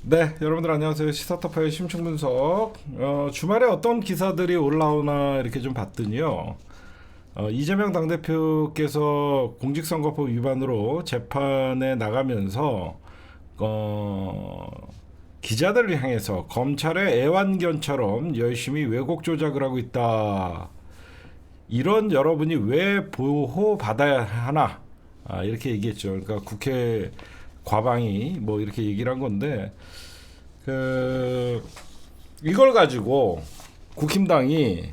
네, 여러분들 안녕하세요. 시사타파의 심층분석. 주말에 어떤 기사들이 올라오나 이렇게 좀 봤더니요. 이재명 당대표께서 공직선거법 위반으로 재판에 나가면서 기자들을 향해서 검찰의 애완견처럼 열심히 왜곡 조작을 하고 있다. 이런 여러분이 왜 보호받아야 하나? 이렇게 얘기했죠. 그러니까 국회 과방이 뭐 이렇게 얘기를 한 건데 그 이걸 가지고 국힘당이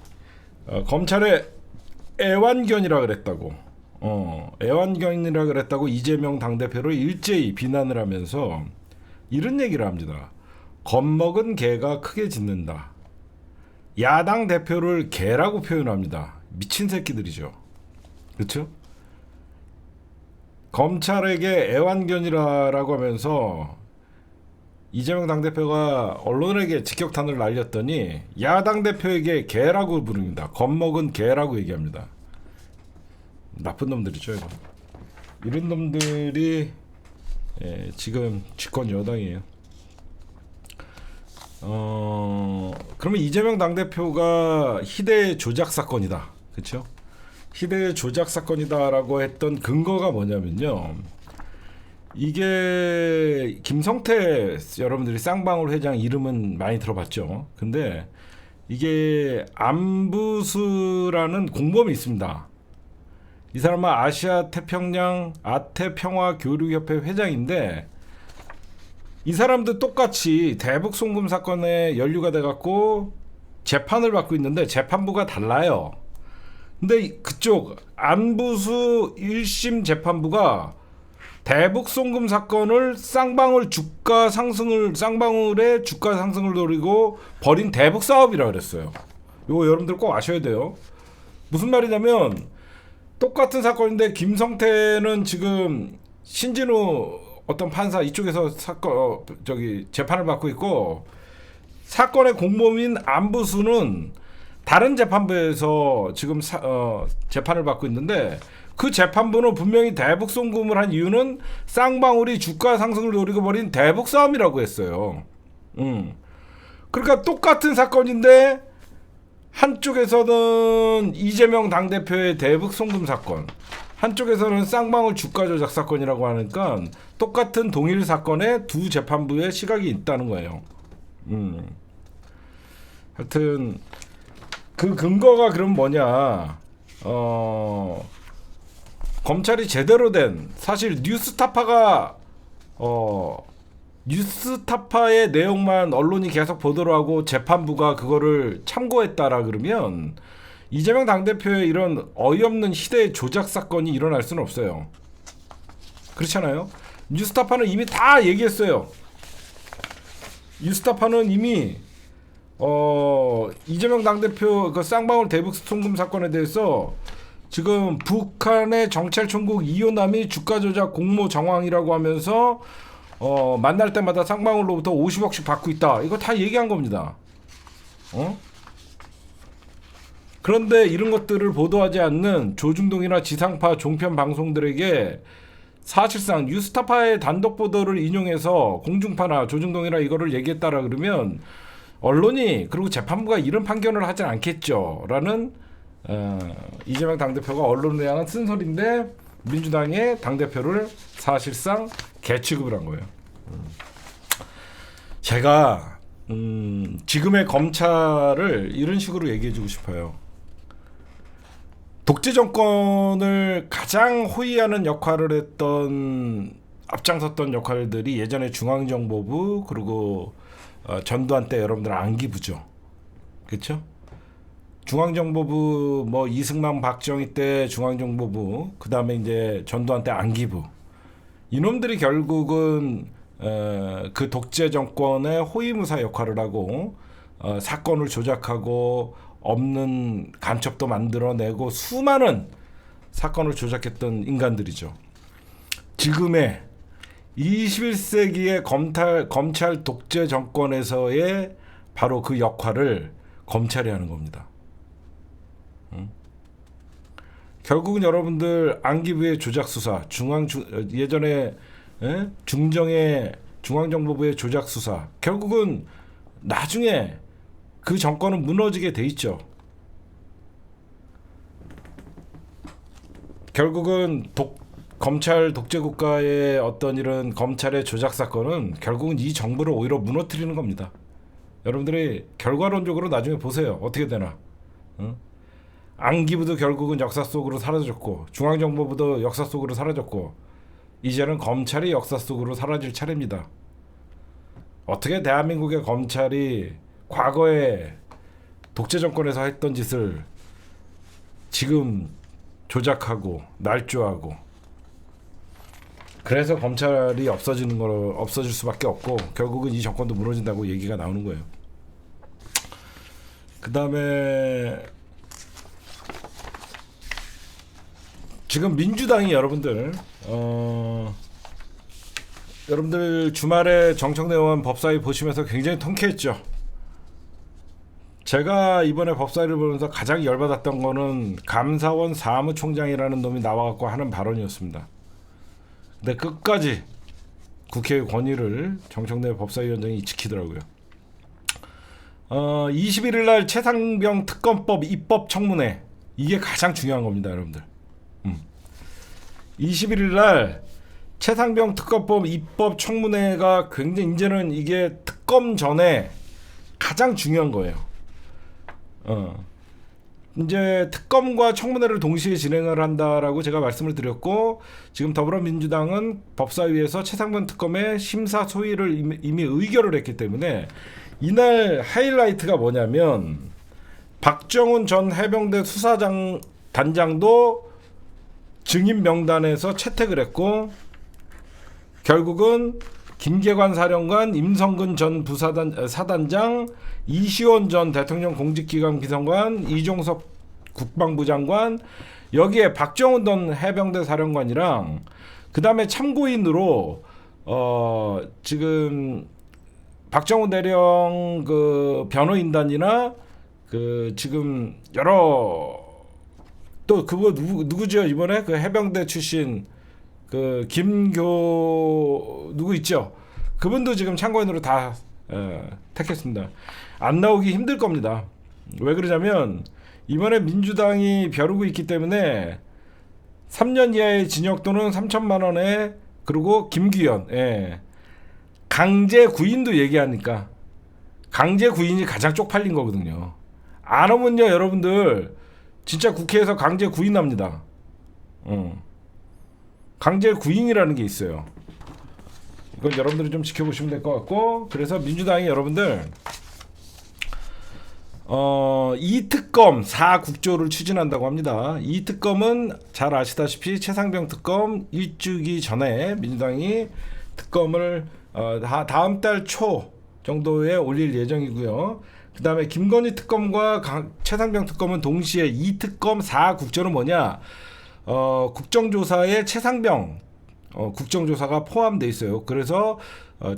검찰의 애완견이라 그랬다고 애완견이라 그랬다고 이재명 당대표를 일제히 비난을 하면서 이런 얘기를 합니다. 겁먹은 개가 크게 짖는다. 야당 대표를 개라고 표현합니다. 미친 새끼들이죠. 그렇죠? 검찰에게 애완견이라고 하면서 이재명 당대표가 언론에게 직격탄을 날렸더니 야당 대표에게 개라고 부릅니다. 겁먹은 개라고 얘기합니다. 나쁜 놈들이죠. 이거. 이런 놈들이 지금 집권 여당이에요. 그러면 이재명 당대표가 희대 조작 사건이다. 그렇죠? 희대 조작 사건이다라고 했던 근거가 뭐냐면요. 이게 김성태 여러분들이 쌍방울 회장 이름은 많이 들어봤죠. 근데 이게 안부수라는 공범이 있습니다. 이 사람은 아시아 태평양 아태평화 교류협회 회장인데 이 사람도 똑같이 대북 송금 사건에 연루가 돼갖고 재판을 받고 있는데 재판부가 달라요. 근데 그쪽 안부수 1심 재판부가 대북 송금 사건을 쌍방울의 주가 상승을 노리고 벌인 대북 사업이라 그랬어요. 이거 여러분들 꼭 아셔야 돼요. 무슨 말이냐면 똑같은 사건인데 김성태는 지금 신진우 어떤 판사 이쪽에서 재판을 받고 있고 사건의 공범인 안부수는 다른 재판부에서 지금 재판을 받고 있는데 그 재판부는 분명히 대북 송금을 한 이유는 쌍방울이 주가 상승을 노리고 벌인 대북 싸움이라고 했어요. 그러니까 똑같은 사건인데 한쪽에서는 이재명 당대표의 대북 송금 사건, 한쪽에서는 쌍방울 주가 조작 사건이라고 하니까 똑같은 동일 사건에 두 재판부의 시각이 있다는 거예요. 하여튼 그 근거가 그럼 뭐냐? 검찰이 제대로 된 사실 뉴스타파의 내용만 언론이 계속 보도를 하고 재판부가 그거를 참고했다라 그러면 이재명 당대표의 이런 어이없는 희대 조작 사건이 일어날 수는 없어요. 그렇잖아요. 뉴스타파는 이미 다 얘기했어요. 뉴스타파는 이미 이재명 당대표 그 쌍방울 대북 송금 사건에 대해서 지금 북한의 정찰총국 이호남이 주가 조작 공모 정황이라고 하면서 만날 때마다 쌍방울로부터 50억씩 받고 있다. 이거 다 얘기한 겁니다. 그런데 이런 것들을 보도하지 않는 조중동이나 지상파 종편 방송들에게 사실상 뉴스타파의 단독 보도를 인용해서 공중파나 조중동이나 이거를 얘기했다라 그러면 언론이 그리고 재판부가 이런 판결을 하진 않겠죠. 라는 이재명 당대표가 언론을 향한 쓴소리인데 민주당의 당대표를 사실상 개취급을 한 거예요. 제가 지금의 검찰을 이런 식으로 얘기해주고 싶어요. 독재 정권을 가장 호위하는 역할을 했던 앞장섰던 역할들이 예전에 중앙정보부 그리고 전두환 때 여러분들 안기부죠. 그렇죠? 중앙정보부 뭐 이승만 박정희 때 중앙정보부 그다음에 이제 전두환 때 안기부 이놈들이 결국은 그 독재 정권의 호위무사 역할을 하고 사건을 조작하고 없는 간첩도 만들어내고 수많은 사건을 조작했던 인간들이죠. 지금의 21세기의 검찰 독재 정권에서의 바로 그 역할을 검찰이 하는 겁니다. 결국은 여러분들 안기부의 조작 수사, 예전에 중정의 중앙정보부의 조작 수사, 결국은 나중에 그 정권은 무너지게 돼 있죠. 결국은 검찰 독재 국가의 어떤 이런 검찰의 조작 사건은 결국은 이 정부를 오히려 무너뜨리는 겁니다. 여러분들이 결과론적으로 나중에 보세요. 어떻게 되나. 응? 안기부도 결국은 역사 속으로 사라졌고, 중앙정보부도 역사 속으로 사라졌고, 이제는 검찰이 역사 속으로 사라질 차례입니다. 어떻게 대한민국의 검찰이 과거에 독재 정권에서 했던 짓을 지금 조작하고 날조하고, 그래서 검찰이 없어질 수밖에 없고, 결국은 이 정권도 무너진다고 얘기가 나오는 거예요. 그 다음에 지금 민주당이 여러분들 주말에 정청래 의원 법사위 보시면서 굉장히 통쾌했죠. 제가 이번에 법사위를 보면서 가장 열받았던 거는 감사원 사무총장이라는 놈이 나와갖고 하는 발언이었습니다. 근데 끝까지 국회의 권위를 정청래 법사위원장이 지키더라고요. 21일 날 최상병 특검법 입법 청문회, 이게 가장 중요한 겁니다, 여러분들. 21일 날 최상병 특검법 입법 청문회가 굉장히, 이제는 이게 특검 전에 가장 중요한 거예요. 이제 특검과 청문회를 동시에 진행을 한다라고 제가 말씀을 드렸고, 지금 더불어민주당은 법사위에서 최상병 특검의 심사 소위를 이미 의결을 했기 때문에 이날 하이라이트가 뭐냐면, 박정훈 전 해병대 수사단장도 증인 명단에서 채택을 했고, 결국은 김계관 사령관, 임성근 전 사단장, 이시원 전 대통령 공직기강 비서관, 이종석 국방부 장관, 여기에 박정훈 전 해병대 사령관이랑 그 다음에 참고인으로 지금 박정훈 대령 그 변호인단이나 그 지금 여러 또 그거 누구죠, 이번에 그 해병대 출신 그 김교 누구 있죠? 그분도 지금 참고인으로 다 택했습니다. 안 나오기 힘들 겁니다. 왜 그러냐면 이번에 민주당이 벼르고 있기 때문에 3년 이하의 징역 또는 3천만 원에, 그리고 김규현, 강제 구인도 얘기하니까 강제 구인이 가장 쪽팔린 거거든요. 안 오면요, 여러분들 진짜 국회에서 강제 구인합니다. 강제 구인이라는 게 있어요. 이건 여러분들이 좀 지켜보시면 될 것 같고, 그래서 민주당이 여러분들 이 특검 4국조를 추진한다고 합니다. 이 특검은 잘 아시다시피 최상병 특검 일주기 전에 민주당이 특검을 다음 달 초 정도에 올릴 예정이고요. 그 다음에 김건희 특검과 최상병 특검은 동시에 이 특검 4국조는 뭐냐, 국정조사에 최상병 국정조사가 포함되어 있어요. 그래서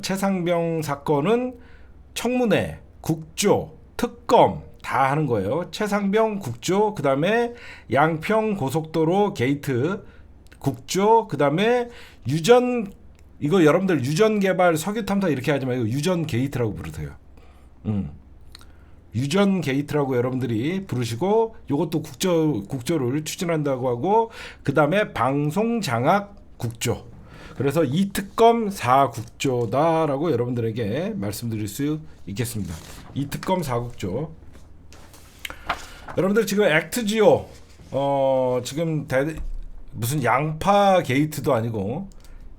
최상병 사건은 청문회, 국조, 특검 다 하는 거예요. 최상병 국조, 그 다음에 양평 고속도로 게이트 국조, 그 다음에 유전, 이거 여러분들 유전 개발 석유 탐사 이렇게 하지 말고 유전 게이트라고 부르세요. 유전 게이트라고 여러분들이 부르시고, 요것도 국조를 추진한다고 하고, 그 다음에 방송 장악 국조. 그래서 이 특검 4국조다라고 여러분들에게 말씀드릴 수 있겠습니다. 이 특검 4국조. 여러분들 지금 액트지오 지금 무슨 양파 게이트도 아니고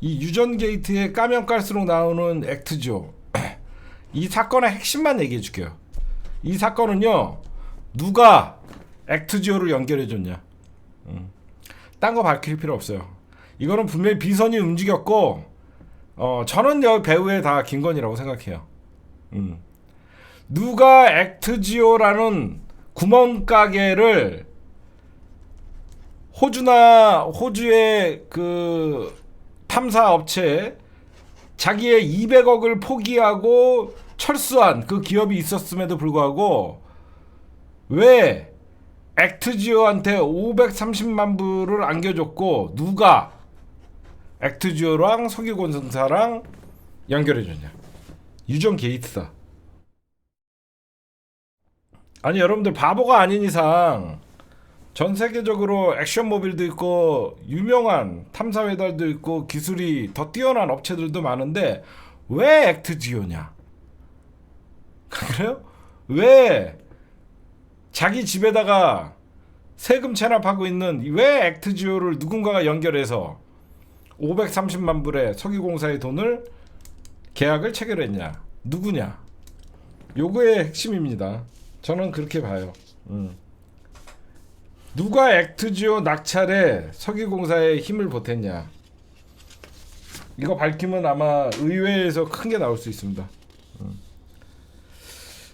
이 유전 게이트에 까면 깔수록 나오는 액트지오. 이 사건의 핵심만 얘기해 줄게요. 이 사건은요, 누가 액트지오를 연결해 줬냐. 딴 거 밝힐 필요 없어요. 이거는 분명히 비선이 움직였고, 저는 여기 배우의 다 김건희라고 생각해요. 누가 액트지오라는 구멍가게를 호주의 그 탐사 업체에 자기의 200억을 포기하고 철수한 그 기업이 있었음에도 불구하고 왜 액트지오한테 530만 불을 안겨줬고, 누가 액트지오랑 석유공사랑 연결해줬냐? 유전 게이트다. 아니 여러분들 바보가 아닌 이상 전 세계적으로 액션모빌도 있고 유명한 탐사회달도 있고 기술이 더 뛰어난 업체들도 많은데 왜 액트지오냐? 그래요? 왜 자기 집에다가 세금 체납하고 있는 왜 액트지오를 누군가가 연결해서 530만 불의 석유공사의 돈을 계약을 체결했냐? 누구냐? 요거의 핵심입니다. 저는 그렇게 봐요. 누가 액트지오 낙찰에 석유공사에 힘을 보탰냐? 이거 밝히면 아마 의회에서 큰 게 나올 수 있습니다.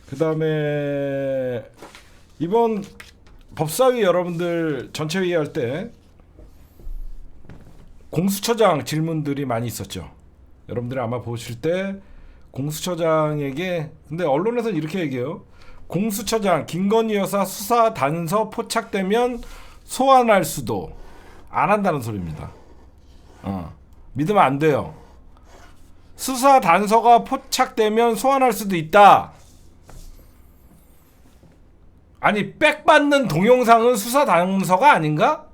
그 다음에 이번 법사위 여러분들 전체 회의할 때 공수처장 질문들이 많이 있었죠. 여러분들이 아마 보실 때 공수처장에게 근데 언론에서는 이렇게 얘기해요. 공수처장 김건희 여사 수사 단서 포착되면 소환할 수도 안 한다는 소리입니다. 믿으면 안 돼요. 수사 단서가 포착되면 소환할 수도 있다. 아니 백 받는 동영상은 수사 단서가 아닌가?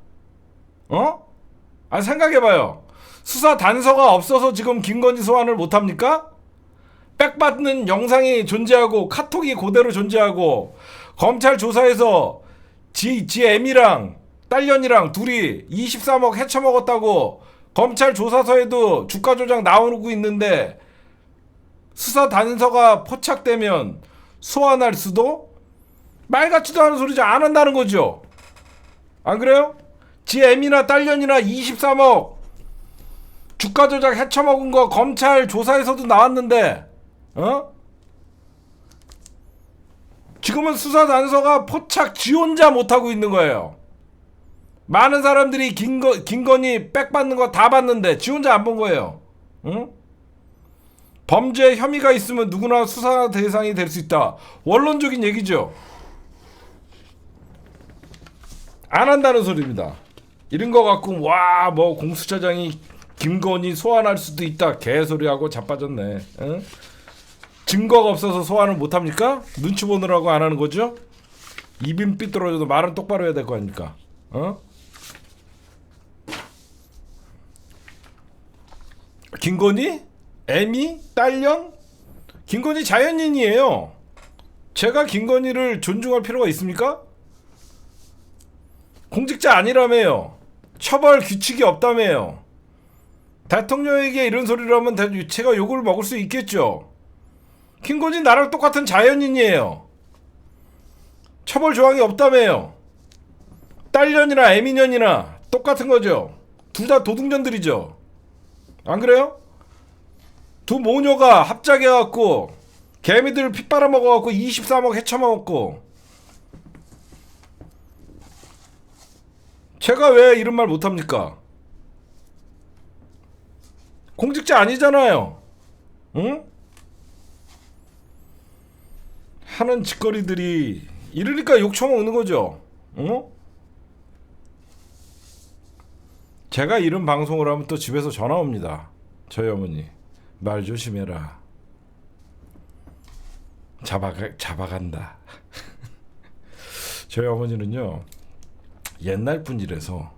아 생각해봐요. 수사 단서가 없어서 지금 김건희 소환을 못합니까? 백 받는 영상이 존재하고 카톡이 그대로 존재하고 검찰 조사에서 지 애미랑 딸년이랑 둘이 23억 헤쳐먹었다고 검찰 조사서에도 주가 조작 나오고 있는데 수사 단서가 포착되면 소환할 수도? 말 같지도 않은 소리지 안 한다는 거죠. 안 그래요? 지 애미나 딸년이나 23억 주가 조작 헤쳐먹은 거 검찰 조사에서도 나왔는데 지금은 수사 단서가 포착 지 혼자 못하고 있는 거예요. 많은 사람들이 김건희 백 받는 거 다 봤는데 지 혼자 안 본 거예요. 범죄 혐의가 있으면 누구나 수사 대상이 될 수 있다. 원론적인 얘기죠. 안 한다는 소리입니다. 이런 거 갖고 와 뭐 공수처장이 김건희 소환할 수도 있다 개소리하고 자빠졌네. 증거가 없어서 소환을 못합니까? 눈치 보느라고 안 하는 거죠? 입은 삐뚤어져도 말은 똑바로 해야 될 거 아닙니까? 김건희? 애미? 딸년? 김건희 자연인이에요. 제가 김건희를 존중할 필요가 있습니까? 공직자 아니라며요. 처벌 규칙이 없다며요. 대통령에게 이런 소리를 하면 제가 욕을 먹을 수 있겠죠. 김건희 나랑 똑같은 자연인이에요. 처벌 조항이 없다며요. 딸년이나 애미년이나 똑같은 거죠. 둘 다 도둑년들이죠. 안 그래요? 두 모녀가 합작해갖고 개미들 피 빨아먹어갖고 23억 헤쳐먹었고 제가 왜 이런 말 못합니까? 공직자 아니잖아요. 응? 하는 짓거리들이 이러니까 욕 처먹는 거죠. 제가 이런 방송을 하면 또 집에서 전화 옵니다. 저희 어머니 말 조심해라. 잡아간다. 저희 어머니는요 옛날 분이라서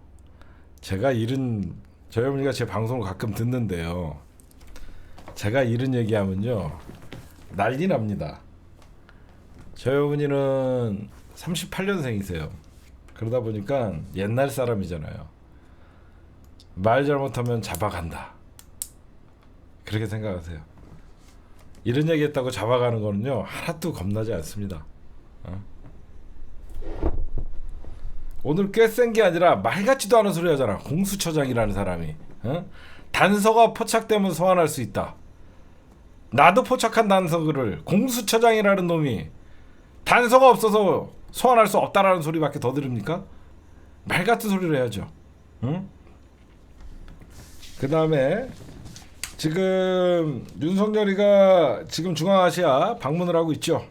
제가 이런 저희 어머니가 제 방송을 가끔 듣는데요. 제가 이런 얘기하면요 난리 납니다. 저희 어머니는 38년생이세요. 그러다 보니까 옛날 사람이잖아요. 말 잘못하면 잡아간다. 그렇게 생각하세요. 이런 얘기 했다고 잡아가는 거는요 하나도 겁나지 않습니다. 오늘 꽤 센 게 아니라 말 같지도 않은 소리 하잖아. 공수처장이라는 사람이 단서가 포착되면 소환할 수 있다. 나도 포착한 단서를 공수처장이라는 놈이 단서가 없어서 소환할 수 없다라는 소리밖에 더 들읍니까? 말 같은 소리를 해야죠. 그 다음에 지금 윤석열이가 지금 중앙아시아 방문을 하고 있죠.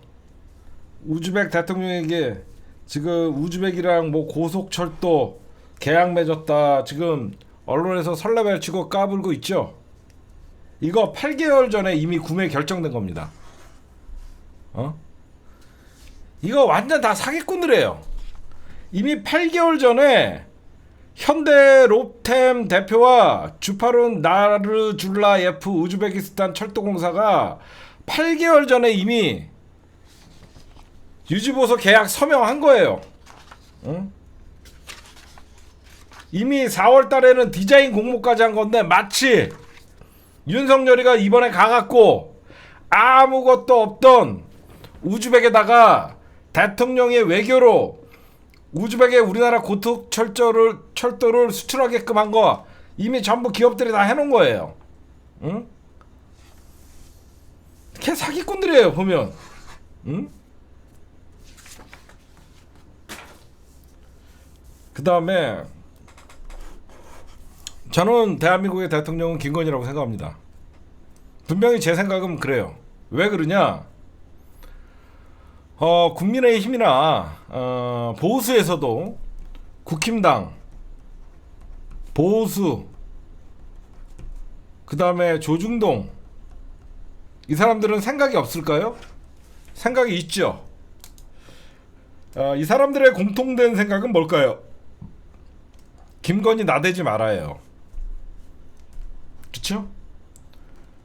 우즈벡 대통령에게 지금 우즈벡이랑 뭐 고속철도 계약 맺었다. 지금 언론에서 설레발치고 까불고 있죠. 이거 8개월 전에 이미 구매 결정된 겁니다. 이거 완전 다 사기꾼들이에요. 이미 8개월 전에 현대 롭템 대표와 주파룬 나르줄라예프 우즈베키스탄 철도공사가 8개월 전에 이미 유지보수 계약 서명한 거예요. 이미 4월 달에는 디자인 공모까지 한 건데 마치 윤석열이가 이번에 가갖고 아무것도 없던 우즈벡에다가 대통령의 외교로 우즈벡에 우리나라 고속철도를 수출하게끔 한 거 이미 전부 기업들이 다 해놓은 거예요. 응? 걔 사기꾼들이에요 보면. 응? 그 다음에 저는 대한민국의 대통령은 김건희라고 생각합니다. 분명히 제 생각은 그래요. 왜 그러냐? 국민의힘이나 보수에서도 국힘당, 보수, 그 다음에 조중동 이 사람들은 생각이 없을까요? 생각이 있죠. 이 사람들의 공통된 생각은 뭘까요? 김건희 나대지 말아요. 그쵸?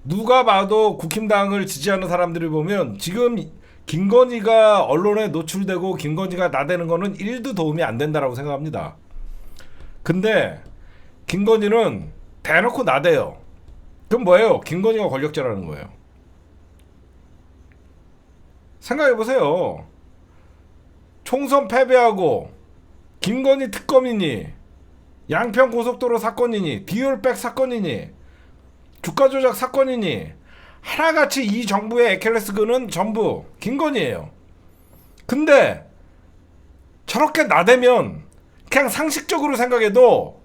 누가 봐도 국힘당을 지지하는 사람들을 보면 지금 김건희가 언론에 노출되고 김건희가 나대는 거는 1도 도움이 안 된다라고 생각합니다. 근데 김건희는 대놓고 나대요. 그럼 뭐예요? 김건희가 권력자라는 거예요. 생각해보세요. 총선 패배하고 김건희 특검이니 양평 고속도로 사건이니 디올백 사건이니 주가 조작 사건이니 하나같이 이 정부의 애킬레스건은 전부 김건희예요. 근데 저렇게 나대면 그냥 상식적으로 생각해도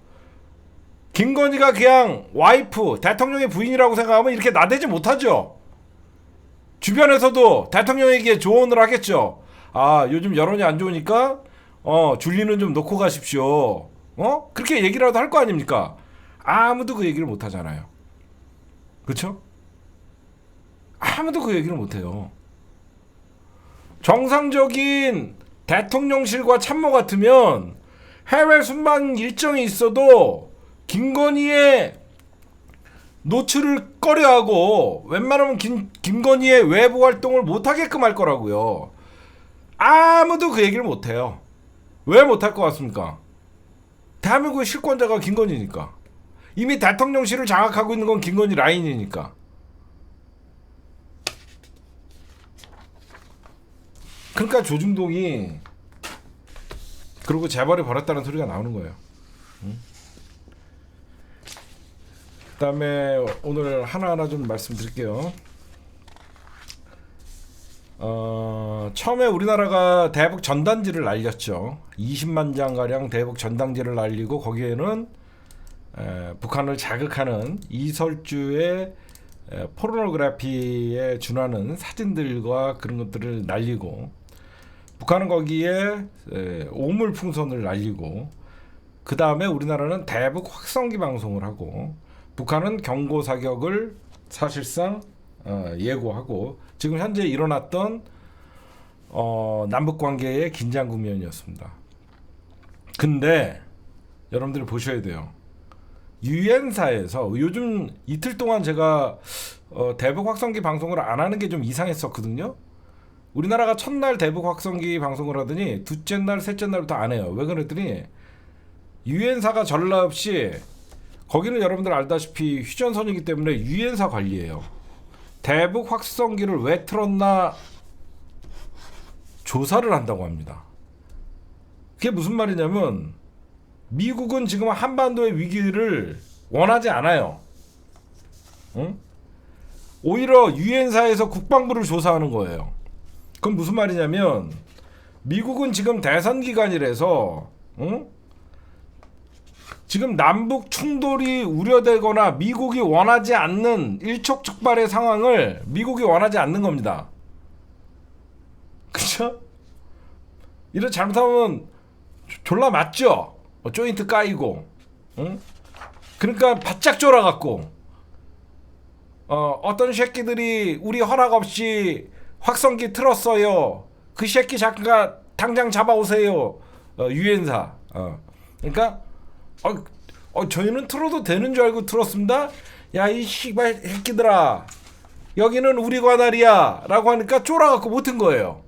김건희가 그냥 와이프 대통령의 부인이라고 생각하면 이렇게 나대지 못하죠. 주변에서도 대통령에게 조언을 하겠죠. 아 요즘 여론이 안 좋으니까 줄리는 좀 놓고 가십시오. 그렇게 얘기라도 할 거 아닙니까? 아무도 그 얘기를 못 하잖아요. 그쵸? 아무도 그 얘기를 못 해요. 정상적인 대통령실과 참모 같으면 해외 순방 일정이 있어도 김건희의 노출을 꺼려하고 웬만하면 김건희의 외부 활동을 못하게끔 할 거라고요. 아무도 그 얘기를 못해요. 왜 못할 것 같습니까? 대한민국의 실권자가 김건희니까. 이미 대통령실을 장악하고 있는 건 김건희 라인이니까. 그러니까 조중동이 그리고 재벌이 벌었다는 소리가 나오는 거예요. 그 다음에 오늘 하나하나 좀 말씀드릴게요. 처음에 우리나라가 대북 전단지를 날렸죠. 20만 장가량 대북 전단지를 날리고 거기에는 북한을 자극하는 이설주의 포르노그래피에 준하는 사진들과 그런 것들을 날리고 북한은 거기에 오물풍선을 날리고 그 다음에 우리나라는 대북 확성기 방송을 하고 북한은 경고 사격을 사실상 예고하고 지금 현재 일어났던 남북 관계의 긴장 국면이었습니다. 근데 여러분들이 보셔야 돼요. 유엔사에서 요즘 이틀 동안 제가 대북 확성기 방송을 안 하는 게 좀 이상했었거든요. 우리나라가 첫날 대북 확성기 방송을 하더니 둘째 날, 셋째 날부터 안 해요. 왜 그랬더니 유엔사가 전례 없이 거기는 여러분들 알다시피 휴전선이기 때문에 유엔사 관리예요. 대북 확성기를 왜 틀었나 조사를 한다고 합니다. 그게 무슨 말이냐면 미국은 지금 한반도의 위기를 원하지 않아요. 응? 오히려 유엔사에서 국방부를 조사하는 거예요. 그럼 무슨 말이냐면 미국은 지금 대선 기간이라서 지금 남북 충돌이 우려되거나 미국이 원하지 않는 일촉즉발의 상황을 미국이 원하지 않는 겁니다. 그쵸? 이래 잘못하면 졸라 맞죠? 조인트 까이고, 응? 그러니까 바짝 졸아갖고, 어떤 새끼들이 우리 허락 없이 확성기 틀었어요. 그 새끼 잠깐 당장 잡아오세요. 유엔사. 그러니까 저희는 틀어도 되는 줄 알고 틀었습니다. 야, 이 씨발 새끼들아, 여기는 우리 관할이야 라고 하니까 쫄아갖고 못 튼 거예요.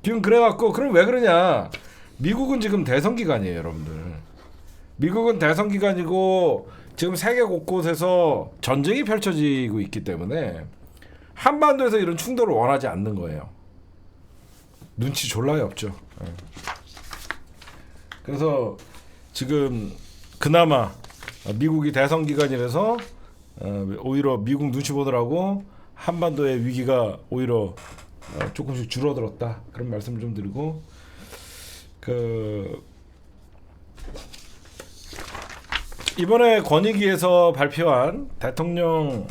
지금 그래갖고, 그럼 왜 그러냐. 미국은 지금 대선기간이에요, 여러분들. 미국은 대선기간이고 지금 세계 곳곳에서 전쟁이 펼쳐지고 있기 때문에 한반도에서 이런 충돌을 원하지 않는 거예요. 눈치 졸라야 없죠. 그래서 지금 그나마 미국이 대선 기간이라서 오히려 미국 눈치 보느라고 한반도의 위기가 오히려 조금씩 줄어들었다, 그런 말씀 좀 드리고, 이번에 권익위에서 발표한 대통령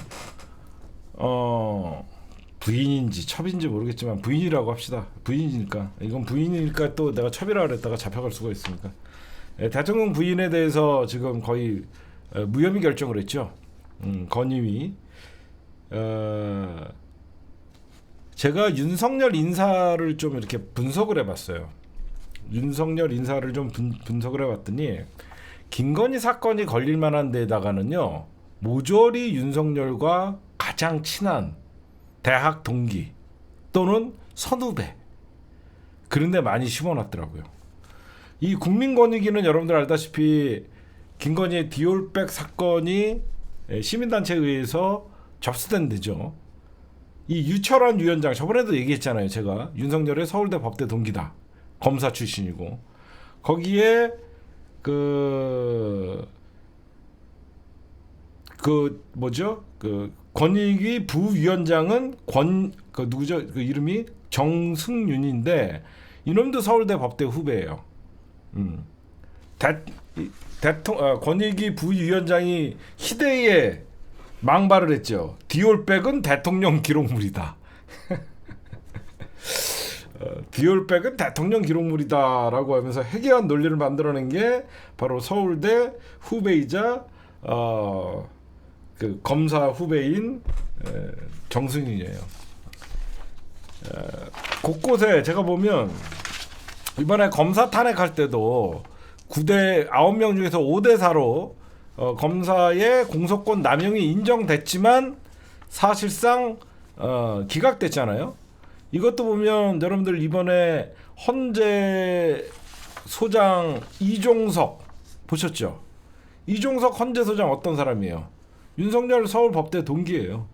부인인지 첩인지 모르겠지만 부인이라고 합시다. 부인이니까, 이건 부인이니까 또 내가 첩이라 그랬다가 잡혀갈 수가 있으니까, 대통령 부인에 대해서 지금 거의 무혐의 결정을 했죠. 건의위. 제가 윤석열 인사를 좀 이렇게 분석을 해봤어요. 윤석열 인사를 좀 분석을 해봤더니, 김건희 사건이 걸릴 만한 데다가는요, 모조리 윤석열과 가장 친한 대학 동기 또는 선후배, 그런데 많이 심어놨더라고요. 이 국민권익위는 여러분들 알다시피 김건희 디올백 사건이 시민단체에 의해서 접수된 데죠. 이 유철환 위원장, 저번에도 얘기했잖아요. 제가 윤석열의 서울대 법대 동기다, 검사 출신이고, 거기에 권익위 부위원장은 누구죠? 그 이름이 정승윤인데, 이놈도 서울대 법대 후배예요. 권익위 부위원장이 희대에 망발을 했죠. 디올백은 대통령 기록물이다. 디올백은 대통령 기록물이다라고 하면서 해괴한 논리를 만들어낸 게 바로 서울대 후배이자 그 검사 후배인 정승윤이에요. 곳곳에 제가 보면 이번에 검사 탄핵할 때도 9명 중에서 5대4로 검사의 공소권 남용이 인정됐지만 사실상 기각됐잖아요. 이것도 보면 여러분들 이번에 헌재 소장 이종석 보셨죠? 이종석 헌재 소장 어떤 사람이에요? 윤석열 서울 법대 동기예요.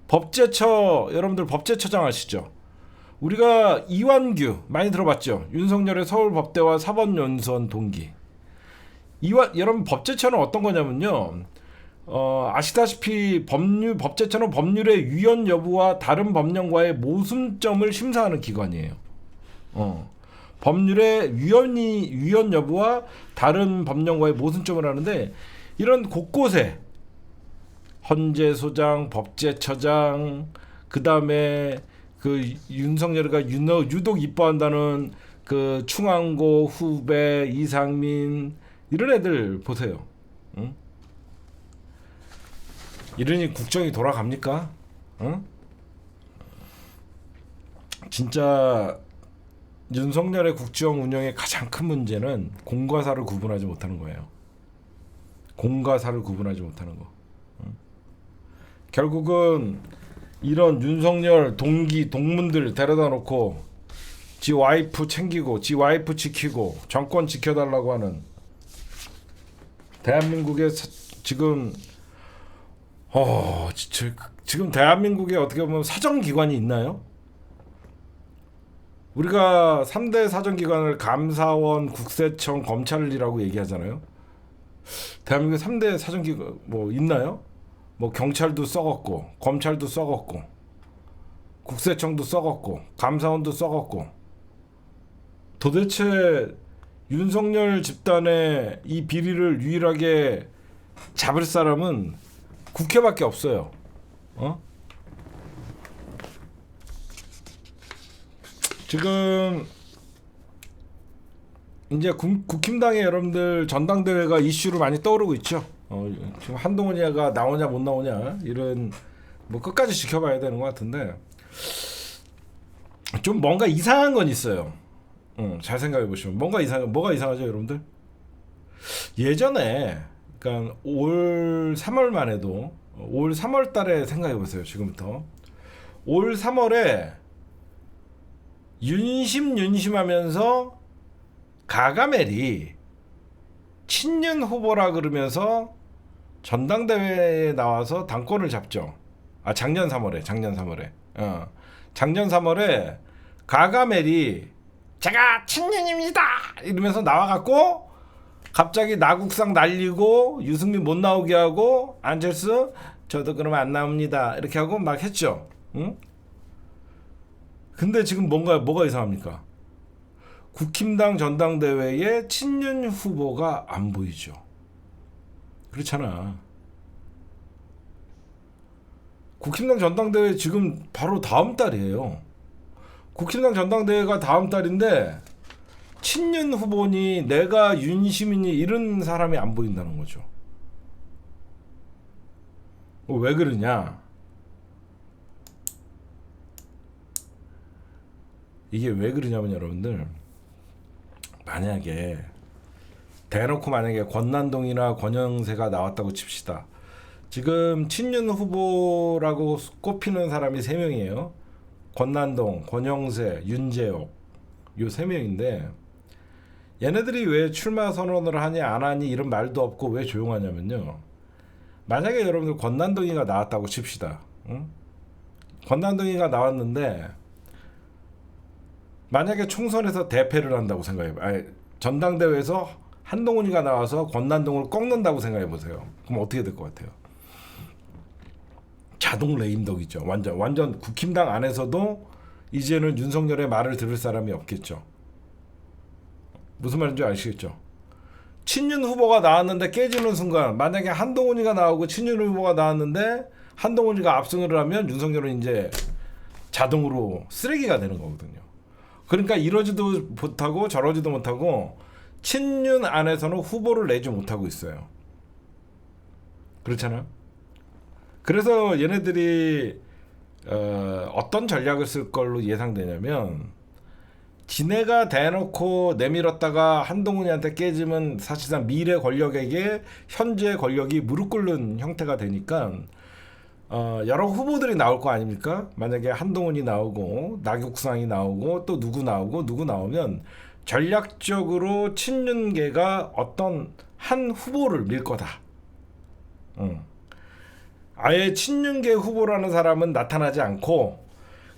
법제처, 여러분들 법제처장 아시죠? 우리가 이완규 많이 들어봤죠? 윤석열의 서울 법대와 사법연수원 동기. 여러분, 법제처는 어떤 거냐면요, 아시다시피 법제처는 법률의 위헌 여부와 다른 법령과의 모순점을 심사하는 기관이에요. 법률의 위헌 여부와 다른 법령과의 모순점을 하는데, 이런 곳곳에 헌재 소장, 법제처장, 그 다음에 그 윤석열이가 유독 이뻐한다는 그 충안고 후배 이상민, 이런 애들 보세요. 응? 이러니 국정이 돌아갑니까? 응? 진짜 윤석열의 국정 운영의 가장 큰 문제는 공과 사를 구분하지 못하는 거예요. 공과 사를 구분하지 못하는 거. 응? 결국은 이런 윤석열 동문들 데려다 놓고 지 와이프 챙기고 지 와이프 지키고 정권 지켜달라고 하는 대한민국의 지금 지금 대한민국에 어떻게 보면 사정기관이 있나요? 우리가 3대 사정기관을 감사원, 국세청, 검찰이라고 얘기하잖아요. 대한민국에 3대 사정기관 뭐 있나요? 뭐 경찰도 썩었고, 검찰도 썩었고, 국세청도 썩었고, 감사원도 썩었고, 도대체 윤석열 집단의 이 비리를 유일하게 잡을 사람은 국회밖에 없어요. 지금 이제 국힘당의 여러분들 전당대회가 이슈로 많이 떠오르고 있죠. 지금 한동훈이가 나오냐 못 나오냐 이런 뭐 끝까지 지켜봐야 되는 것 같은데 좀 뭔가 이상한 건 있어요. 잘 생각해 보시면 뭐가 이상하죠, 여러분들? 예전에 그러니까 올 3월만 해도 올 3월 달에 생각해 보세요. 지금부터 올 3월에 윤심하면서 가가멜이 친윤 후보라 그러면서 전당대회에 나와서 당권을 잡죠. 작년 3월에 작년 3월에 가가멜이 제가 친윤입니다 이러면서 나와갖고 갑자기 나국상 날리고 유승민 못 나오게 하고 안철수 저도 그러면 안 나옵니다 이렇게 하고 막 했죠. 응? 근데 지금 뭐가 이상합니까? 국힘당 전당대회에 친윤 후보가 안 보이죠. 그렇잖아. 국힘당 전당대회 지금 바로 다음 달이에요. 국힘당 전당대회가 다음 달인데 친윤 후보니 내가 윤시민이 이런 사람이 안 보인다는 거죠. 왜 그러냐? 이게 왜 그러냐면 여러분들 만약에 대놓고 만약에 권난동이나 권영세가 나왔다고 칩시다. 지금 친윤 후보라고 꼽히는 사람이 3명이에요. 권난동, 권영세, 윤재옥 요 3명인데 얘네들이 왜 출마 선언을 하니 안 하니 이런 말도 없고 왜 조용하냐면요. 만약에 여러분들 권난동이가 나왔다고 칩시다. 응? 권난동이가 나왔는데 만약에 총선에서 대패를 한다고 생각해봐요. 전당대회에서 한동훈이가 나와서 권난동을 꺾는다고 생각해보세요. 그럼 어떻게 될 것 같아요? 자동 레임덕이죠. 완전 국힘당 안에서도 이제는 윤석열의 말을 들을 사람이 없겠죠. 무슨 말인지 아시겠죠? 친윤 후보가 나왔는데 깨지는 순간 만약에 한동훈이가 나오고 친윤 후보가 나왔는데 한동훈이가 압승을 하면 윤석열은 이제 자동으로 쓰레기가 되는 거거든요. 그러니까 이러지도 못하고 저러지도 못하고 친윤 안에서는 후보를 내지 못하고 있어요. 그렇잖아요. 그래서 얘네들이 어떤 전략을 쓸 걸로 예상되냐면 지네가 대놓고 내밀었다가 한동훈이한테 깨지면 사실상 미래 권력에게 현재 권력이 무릎 꿇는 형태가 되니까 여러 후보들이 나올 거 아닙니까? 만약에 한동훈이 나오고 나국상이 나오고 또 누구 나오면 전략적으로 친윤계가 어떤 한 후보를 밀 거다. 아예 친윤계 후보라는 사람은 나타나지 않고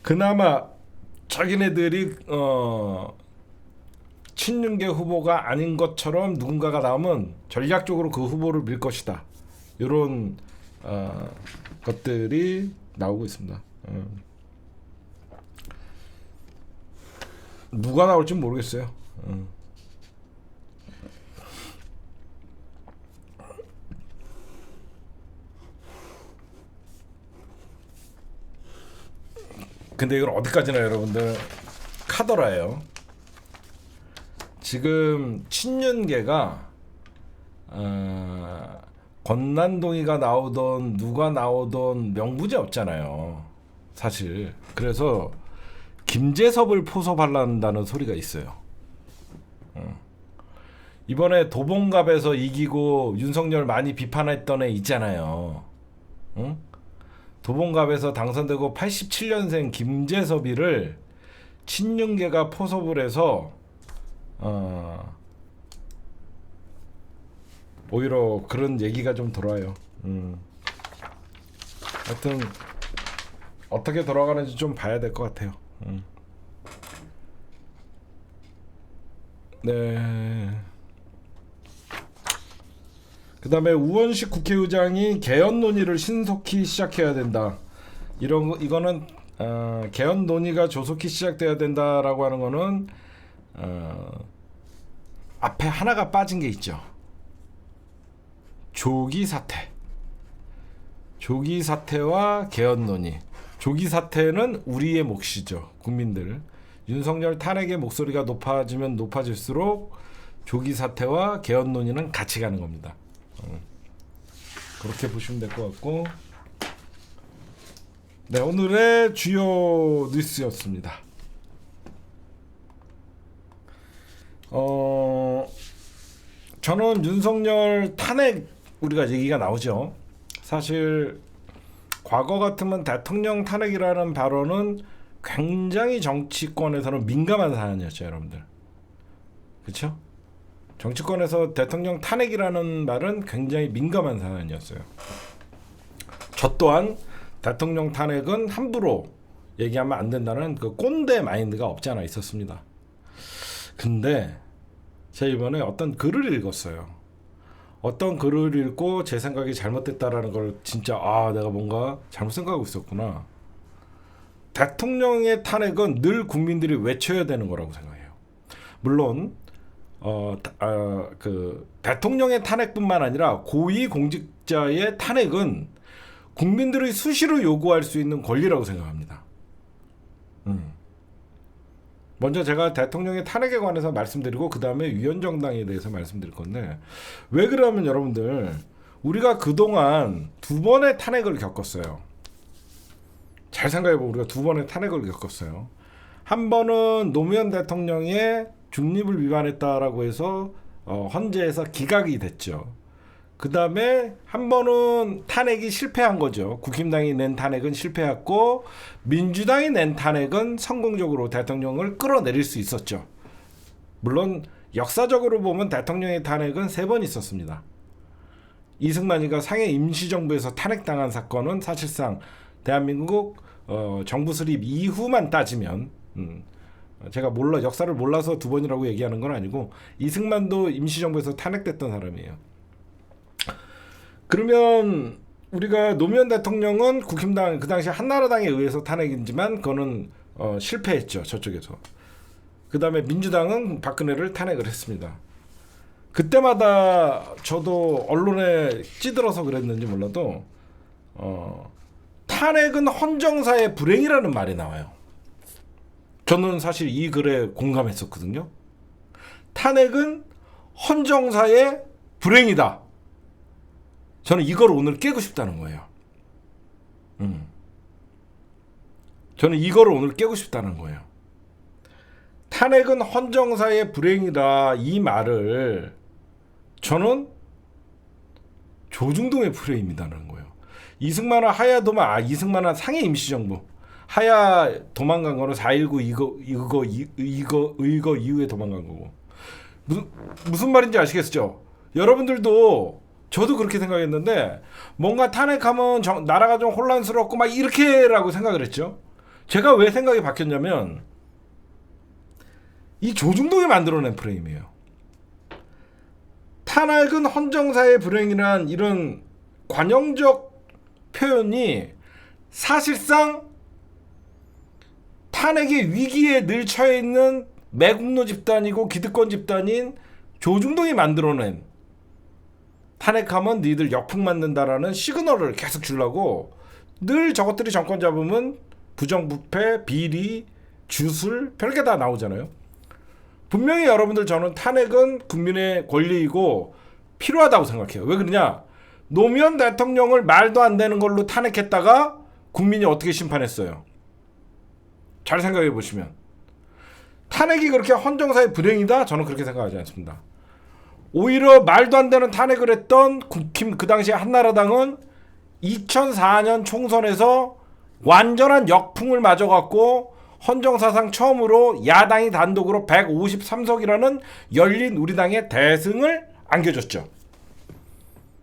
그나마 자기네들이 친윤계 후보가 아닌 것처럼 누군가가 나오면 전략적으로 그 후보를 밀 것이다. 이런 것들이 나오고 있습니다. 누가 나올지 모르겠어요. 근데 이걸 어디까지나 여러분들 카더라예요. 지금 친윤계가 권난동이가 나오던 누가 나오던 명분이 없잖아요. 사실. 그래서 김재섭을 포섭하려는 소리가 있어요. 이번에 도봉갑에서 이기고 윤석열 많이 비판했던 애 있잖아요. 응? 도봉갑에서 당선되고 87년생 김재섭이를 친윤계가 포섭을 해서 오히려 그런 얘기가 좀 돌아요. 하여튼 어떻게 돌아가는지 좀 봐야 될 것 같아요. 네. 그 다음에 우원식 국회의장이 개헌 논의를 신속히 시작해야 된다. 이거는 개헌 논의가 조속히 시작돼야 된다라고 하는 거는 앞에 하나가 빠진 게 있죠. 조기 사태와 개헌 논의. 조기 사태는 우리의 몫이죠. 국민들. 윤석열 탄핵의 목소리가 높아지면 높아질수록 조기 사태와 개헌 논의는 같이 가는 겁니다. 그렇게 보시면 될 것 같고, 네, 오늘의 주요 뉴스였습니다. 저는 윤석열 탄핵 우리가 얘기가 나오죠. 사실 과거 같으면 대통령 탄핵이라는 발언은 굉장히 정치권에서는 민감한 사안이었죠, 여러분들. 그렇죠? 정치권에서 대통령 탄핵이라는 말은 굉장히 민감한 사안이었어요. 저 또한 대통령 탄핵은 함부로 얘기하면 안 된다는 그 꼰대 마인드가 없지 않아 있었습니다. 근데 제가 이번에 어떤 글을 읽었어요. 어떤 글을 읽고 제 생각이 잘못됐다라는 걸 진짜 내가 뭔가 잘못 생각하고 있었구나. 대통령의 탄핵은 늘 국민들이 외쳐야 되는 거라고 생각해요. 물론 그 대통령의 탄핵뿐만 아니라 고위 공직자의 탄핵은 국민들이 수시로 요구할 수 있는 권리라고 생각합니다. 먼저 제가 대통령의 탄핵에 관해서 말씀드리고 그 다음에 위헌정당에 대해서 말씀드릴 건데, 왜 그러면 여러분들 우리가 그동안 두 번의 탄핵을 겪었어요. 잘 생각해보면 우리가 두 번의 탄핵을 겪었어요. 한 번은 노무현 대통령의 중립을 위반했다라고 해서 헌재에서 기각이 됐죠. 그 다음에 한 번은 탄핵이 실패한 거죠. 국힘당이 낸 탄핵은 실패했고 민주당이 낸 탄핵은 성공적으로 대통령을 끌어내릴 수 있었죠. 물론 역사적으로 보면 대통령의 탄핵은 3번 있었습니다. 이승만이가 상해 임시정부에서 탄핵당한 사건은 사실상 대한민국 정부 수립 이후만 따지면 제가 역사를 몰라서 2번이라고 얘기하는 건 아니고 이승만도 임시정부에서 탄핵됐던 사람이에요. 그러면 우리가 노무현 대통령은 국힘당 그 당시 한나라당에 의해서 탄핵이지만 그거는 실패했죠, 저쪽에서. 그 다음에 민주당은 박근혜를 탄핵을 했습니다. 그때마다 저도 언론에 찌들어서 그랬는지 몰라도 탄핵은 헌정사의 불행이라는 말이 나와요. 저는 사실 이 글에 공감했었거든요. 탄핵은 헌정사의 불행이다. 저는 이걸 오늘 깨고 싶다는 거예요. 저는 이걸 오늘 깨고 싶다는 거예요. 탄핵은 헌정사의 불행이다, 이 말을 저는 조중동의 프레임이다는 거예요. 이승만은 하야 도망, 이승만은 상해 임시정부, 하야 도망간 거는 4.19 의거 이후에 도망간 거고. 무슨 말인지 아시겠죠? 여러분들도, 저도 그렇게 생각했는데 뭔가 탄핵하면 나라가 좀 혼란스럽고 막 이렇게라고 생각을 했죠. 제가 왜 생각이 바뀌었냐면 이 조중동이 만들어낸 프레임이에요. 탄핵은 헌정사의 불행이란 이런 관용적 표현이 사실상 탄핵의 위기에 늘 처해 있는 매국노 집단이고 기득권 집단인 조중동이 만들어낸, 탄핵하면 니들 역풍 맞는다라는 시그널을 계속 주려고 늘 저것들이 정권 잡으면 부정부패, 비리, 주술 별게 다 나오잖아요. 분명히 여러분들, 저는 탄핵은 국민의 권리이고 필요하다고 생각해요. 왜 그러냐? 노무현 대통령을 말도 안 되는 걸로 탄핵했다가 국민이 어떻게 심판했어요? 잘 생각해 보시면. 탄핵이 그렇게 헌정사의 불행이다? 저는 그렇게 생각하지 않습니다. 오히려 말도 안 되는 탄핵을 했던 국힘, 그 당시 한나라당은 2004년 총선에서 완전한 역풍을 맞아갖고 헌정사상 처음으로 야당이 단독으로 153석이라는 열린 우리당의 대승을 안겨줬죠.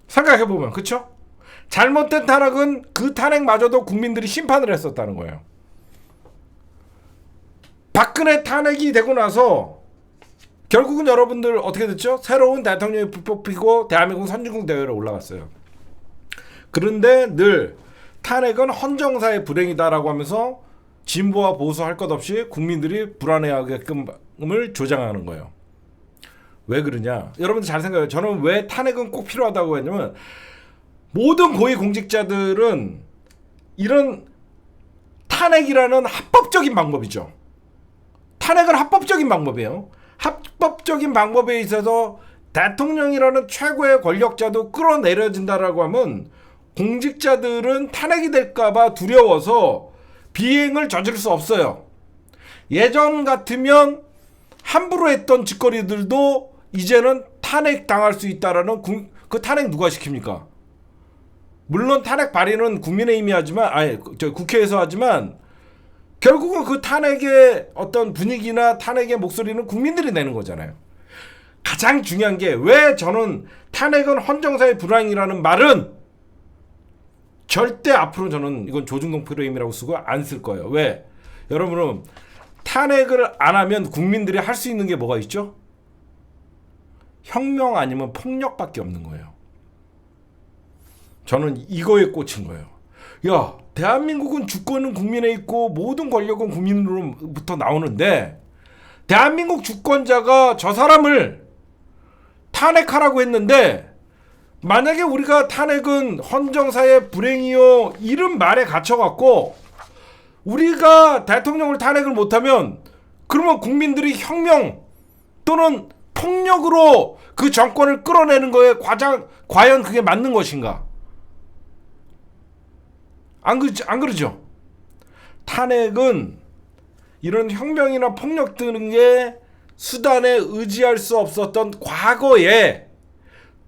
생각해보면, 그쵸? 잘못된 탄핵은 그 탄핵마저도 국민들이 심판을 했었다는 거예요. 박근혜 탄핵이 되고 나서 결국은 여러분들 어떻게 됐죠? 새로운 대통령이 뽑히고 대한민국 선진국 대회에 올라갔어요. 그런데 늘 탄핵은 헌정사의 불행이다라고 하면서 진보와 보수 할 것 없이 국민들이 불안해하게끔을 조장하는 거예요. 왜 그러냐? 여러분들 잘 생각해요. 저는 왜 탄핵은 꼭 필요하다고 했냐면, 모든 고위공직자들은 이런 탄핵이라는 합법적인 방법이죠. 탄핵은 합법적인 방법이에요. 합법적인 방법에 있어서 대통령이라는 최고의 권력자도 끌어내려진다라고 하면 공직자들은 탄핵이 될까봐 두려워서 비행을 저지를 수 없어요. 예전 같으면 함부로 했던 짓거리들도 이제는 탄핵 당할 수 있다라는 그 탄핵 누가 시킵니까? 물론 탄핵 발의는 국민의힘이 하지만 국회에서 하지만 결국은 그 탄핵의 어떤 분위기나 탄핵의 목소리는 국민들이 내는 거잖아요. 가장 중요한 게 왜 저는 탄핵은 헌정사의 불황이라는 말은 절대 앞으로 저는 이건 조중동 프레임이라고 쓰고 안 쓸 거예요. 왜? 여러분은 탄핵을 안 하면 국민들이 할 수 있는 게 뭐가 있죠? 혁명 아니면 폭력밖에 없는 거예요. 저는 이거에 꽂힌 거예요. 야, 대한민국은 주권은 국민에 있고 모든 권력은 국민으로부터 나오는데 대한민국 주권자가 저 사람을 탄핵하라고 했는데 만약에 우리가 탄핵은 헌정사의 불행이요 이런 말에 갇혀갖고 우리가 대통령을 탄핵을 못하면 그러면 국민들이 혁명 또는 폭력으로 그 정권을 끌어내는 거에 과연 그게 맞는 것인가? 안 그러죠? 탄핵은 이런 혁명이나 폭력 등의 수단에 의지할 수 없었던 과거에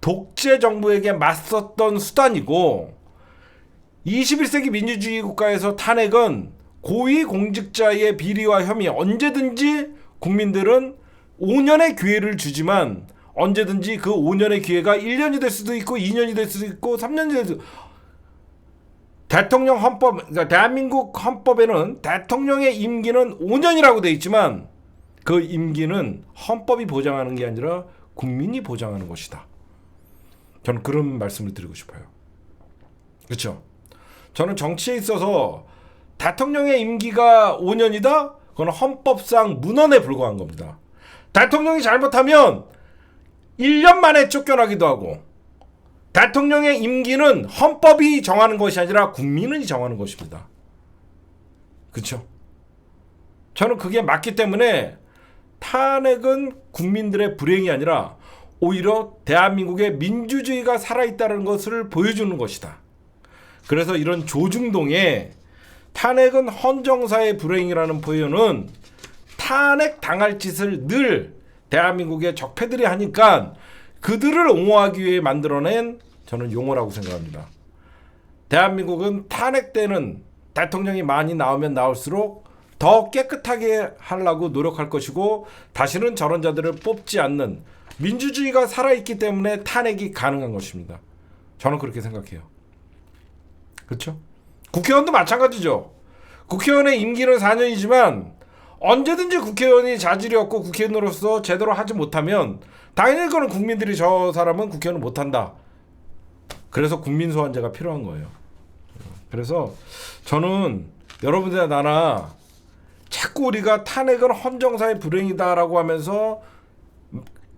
독재 정부에게 맞섰던 수단이고 21세기 민주주의 국가에서 탄핵은 고위공직자의 비리와 혐의 언제든지 국민들은 5년의 기회를 주지만 언제든지 그 5년의 기회가 1년이 될 수도 있고 2년이 될 수도 있고 3년이 될 수도 있고 대통령 헌법, 그러니까 대한민국 헌법에는 대통령의 임기는 5년이라고 되어 있지만 그 임기는 헌법이 보장하는 게 아니라 국민이 보장하는 것이다. 저는 그런 말씀을 드리고 싶어요. 그렇죠? 저는 정치에 있어서 대통령의 임기가 5년이다? 그건 헌법상 문헌에 불과한 겁니다. 대통령이 잘못하면 1년 만에 쫓겨나기도 하고 대통령의 임기는 헌법이 정하는 것이 아니라 국민이 정하는 것입니다. 그렇죠? 저는 그게 맞기 때문에 탄핵은 국민들의 불행이 아니라 오히려 대한민국의 민주주의가 살아있다는 것을 보여주는 것이다. 그래서 이런 조중동에 탄핵은 헌정사의 불행이라는 표현은 탄핵 당할 짓을 늘 대한민국의 적폐들이 하니까 그들을 옹호하기 위해 만들어낸 저는 용어라고 생각합니다. 대한민국은 탄핵 때는 대통령이 많이 나오면 나올수록 더 깨끗하게 하려고 노력할 것이고 다시는 저런 자들을 뽑지 않는 민주주의가 살아있기 때문에 탄핵이 가능한 것입니다. 저는 그렇게 생각해요. 그렇죠? 국회의원도 마찬가지죠. 국회의원의 임기는 4년이지만 언제든지 국회의원이 자질이 없고 국회의원으로서 제대로 하지 못하면 당연히 그건 국민들이 저 사람은 국회의원을 못한다. 그래서 국민소환제가 필요한 거예요. 그래서 저는 여러분들이나 나나 자꾸 우리가 탄핵은 헌정사의 불행이다라고 하면서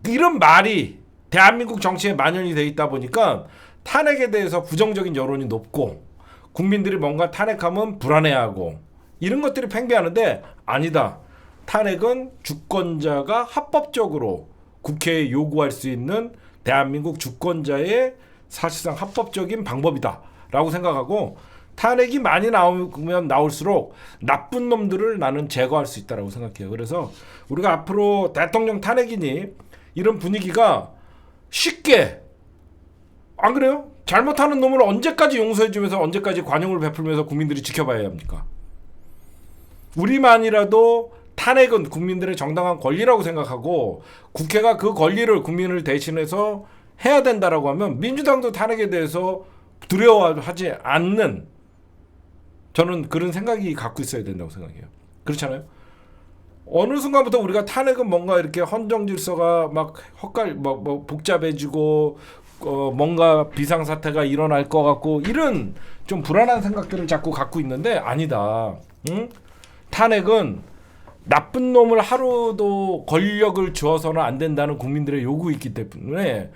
이런 말이 대한민국 정치에 만연이 돼 있다 보니까 탄핵에 대해서 부정적인 여론이 높고 국민들이 뭔가 탄핵하면 불안해하고 이런 것들이 팽배하는데 아니다. 탄핵은 주권자가 합법적으로 국회에 요구할 수 있는 대한민국 주권자의 사실상 합법적인 방법이다 라고 생각하고 탄핵이 많이 나오면 나올수록 나쁜 놈들을 나는 제거할 수 있다라고 생각해요. 그래서 우리가 앞으로 대통령 탄핵이니 이런 분위기가 쉽게 안 그래요? 잘못하는 놈을 언제까지 용서해주면서 언제까지 관용을 베풀면서 국민들이 지켜봐야 합니까? 우리만이라도 탄핵은 국민들의 정당한 권리라고 생각하고 국회가 그 권리를 국민을 대신해서 해야 된다라고 하면 민주당도 탄핵에 대해서 두려워하지 않는 저는 그런 생각이 갖고 있어야 된다고 생각해요. 그렇잖아요? 어느 순간부터 우리가 탄핵은 뭔가 이렇게 헌정 질서가 막 복잡해지고 뭔가 비상사태가 일어날 것 같고 이런 좀 불안한 생각들을 자꾸 갖고 있는데 아니다. 응? 탄핵은 나쁜 놈을 하루도 권력을 주어서는 안 된다는 국민들의 요구 있기 때문에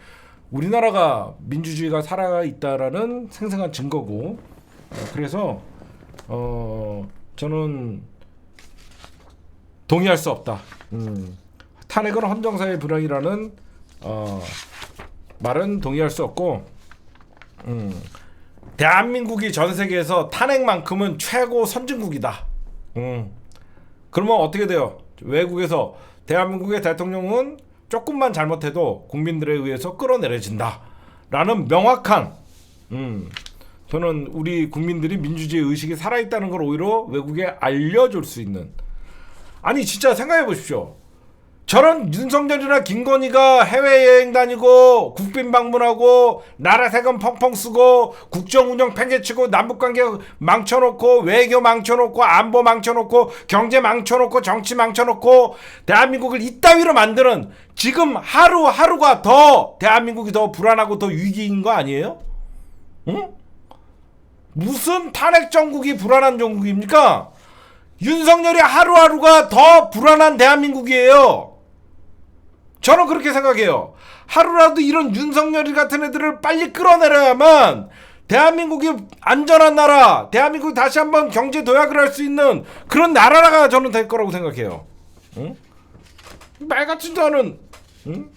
우리나라가 민주주의가 살아있다라는 생생한 증거고 그래서 저는 동의할 수 없다. 탄핵은 헌정사의 불행이라는 말은 동의할 수 없고, 대한민국이 전 세계에서 탄핵만큼은 최고 선진국이다. 그러면 어떻게 돼요? 외국에서 대한민국의 대통령은 조금만 잘못해도 국민들에 의해서 끌어내려진다 라는 명확한, 저는 우리 국민들이 민주주의 의식이 살아있다는 걸 오히려 외국에 알려줄 수 있는, 아니 진짜 생각해 보십시오. 저런 윤석열이나 김건희가 해외여행 다니고 국빈 방문하고 나라 세금 펑펑 쓰고 국정운영 팽개치고 남북관계 망쳐놓고 외교 망쳐놓고 안보 망쳐놓고 경제 망쳐놓고 정치 망쳐놓고 대한민국을 이따위로 만드는 지금 하루하루가 더 대한민국이 더 불안하고 더 위기인 거 아니에요? 응? 무슨 탄핵 정국이 불안한 정국입니까? 윤석열이 하루하루가 더 불안한 대한민국이에요. 저는 그렇게 생각해요. 하루라도 이런 윤석열 같은 애들을 빨리 끌어내려야만 대한민국이 안전한 나라, 대한민국이 다시 한번 경제 도약을 할 수 있는 그런 나라가 저는 될 거라고 생각해요. 응? 말 같지도 않은, 응?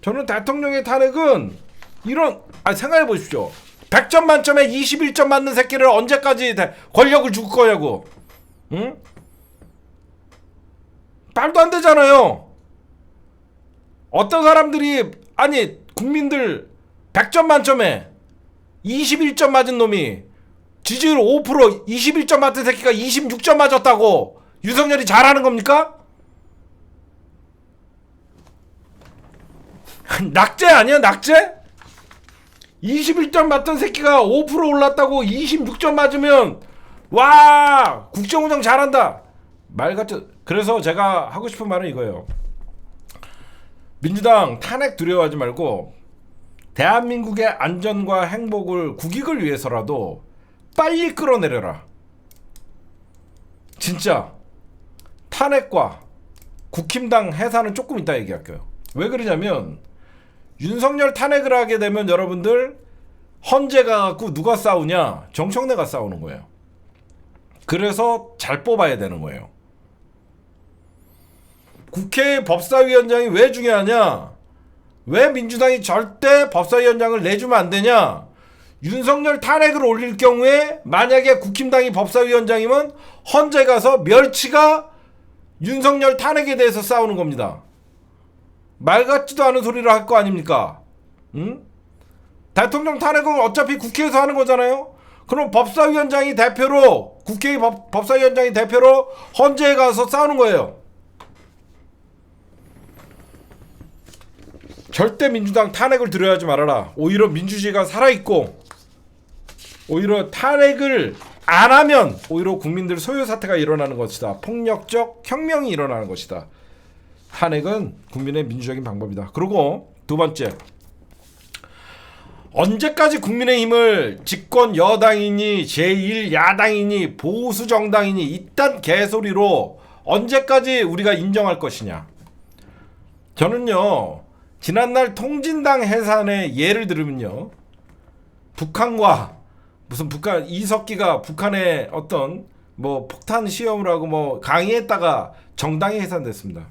저는 대통령의 탄핵은 이런, 생각해 보십시오. 100점 만점에 21점 맞는 새끼를 언제까지 권력을 줄 거냐고. 응? 말도 안 되잖아요. 어떤 사람들이, 아니 국민들 100점 만점에 21점 맞은 놈이 지지율 5% 21점 맞은 새끼가 26점 맞았다고 윤석열이 잘하는 겁니까? 낙제 아니야 낙제? 21점 맞던 새끼가 5% 올랐다고 26점 맞으면 와 국정운영 잘한다 말같죠. 그래서 제가 하고 싶은 말은 이거예요. 민주당 탄핵 두려워하지 말고 대한민국의 안전과 행복을 국익을 위해서라도 빨리 끌어내려라. 진짜 탄핵과 국힘당 해산은 조금 이따 얘기할게요. 왜 그러냐면 윤석열 탄핵을 하게 되면 여러분들 헌재 가갖고 누가 싸우냐? 정청래가 싸우는 거예요. 그래서 잘 뽑아야 되는 거예요. 국회 법사위원장이 왜 중요하냐? 왜 민주당이 절대 법사위원장을 내주면 안 되냐? 윤석열 탄핵을 올릴 경우에 만약에 국힘당이 법사위원장이면 헌재 가서 멸치가 윤석열 탄핵에 대해서 싸우는 겁니다. 말 같지도 않은 소리를 할 거 아닙니까? 응? 대통령 탄핵은 어차피 국회에서 하는 거잖아요. 그럼 법사위원장이 대표로, 국회의 법사위원장이 대표로 헌재에 가서 싸우는 거예요. 절대 민주당 탄핵을 두려워하지 말아라. 오히려 민주주의가 살아있고 오히려 탄핵을 안 하면 오히려 국민들 소요 사태가 일어나는 것이다. 폭력적 혁명이 일어나는 것이다. 탄핵은 국민의 민주적인 방법이다. 그리고 두 번째, 언제까지 국민의힘을 집권 여당이니 제1야당이니 보수정당이니 이딴 개소리로 언제까지 우리가 인정할 것이냐. 저는요 지난날 통진당 해산의 예를 들으면요, 북한과 무슨 북한 이석기가 북한에 어떤 뭐 폭탄 시험을 하고 뭐 강의했다가 정당이 해산됐습니다.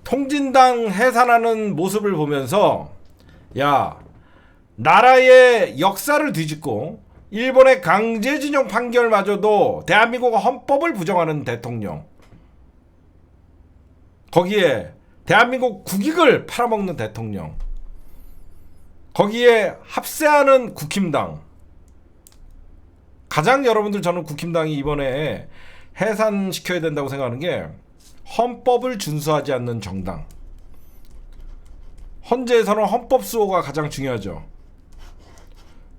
통진당 해산하는 모습을 보면서 야, 나라의 역사를 뒤집고 일본의 강제징용 판결마저도 대한민국 헌법을 부정하는 대통령, 거기에 대한민국 국익을 팔아먹는 대통령, 거기에 합세하는 국힘당, 가장 여러분들 저는 국힘당이 이번에 해산시켜야 된다고 생각하는 게 헌법을 준수하지 않는 정당. 헌재에서는 헌법 수호가 가장 중요하죠.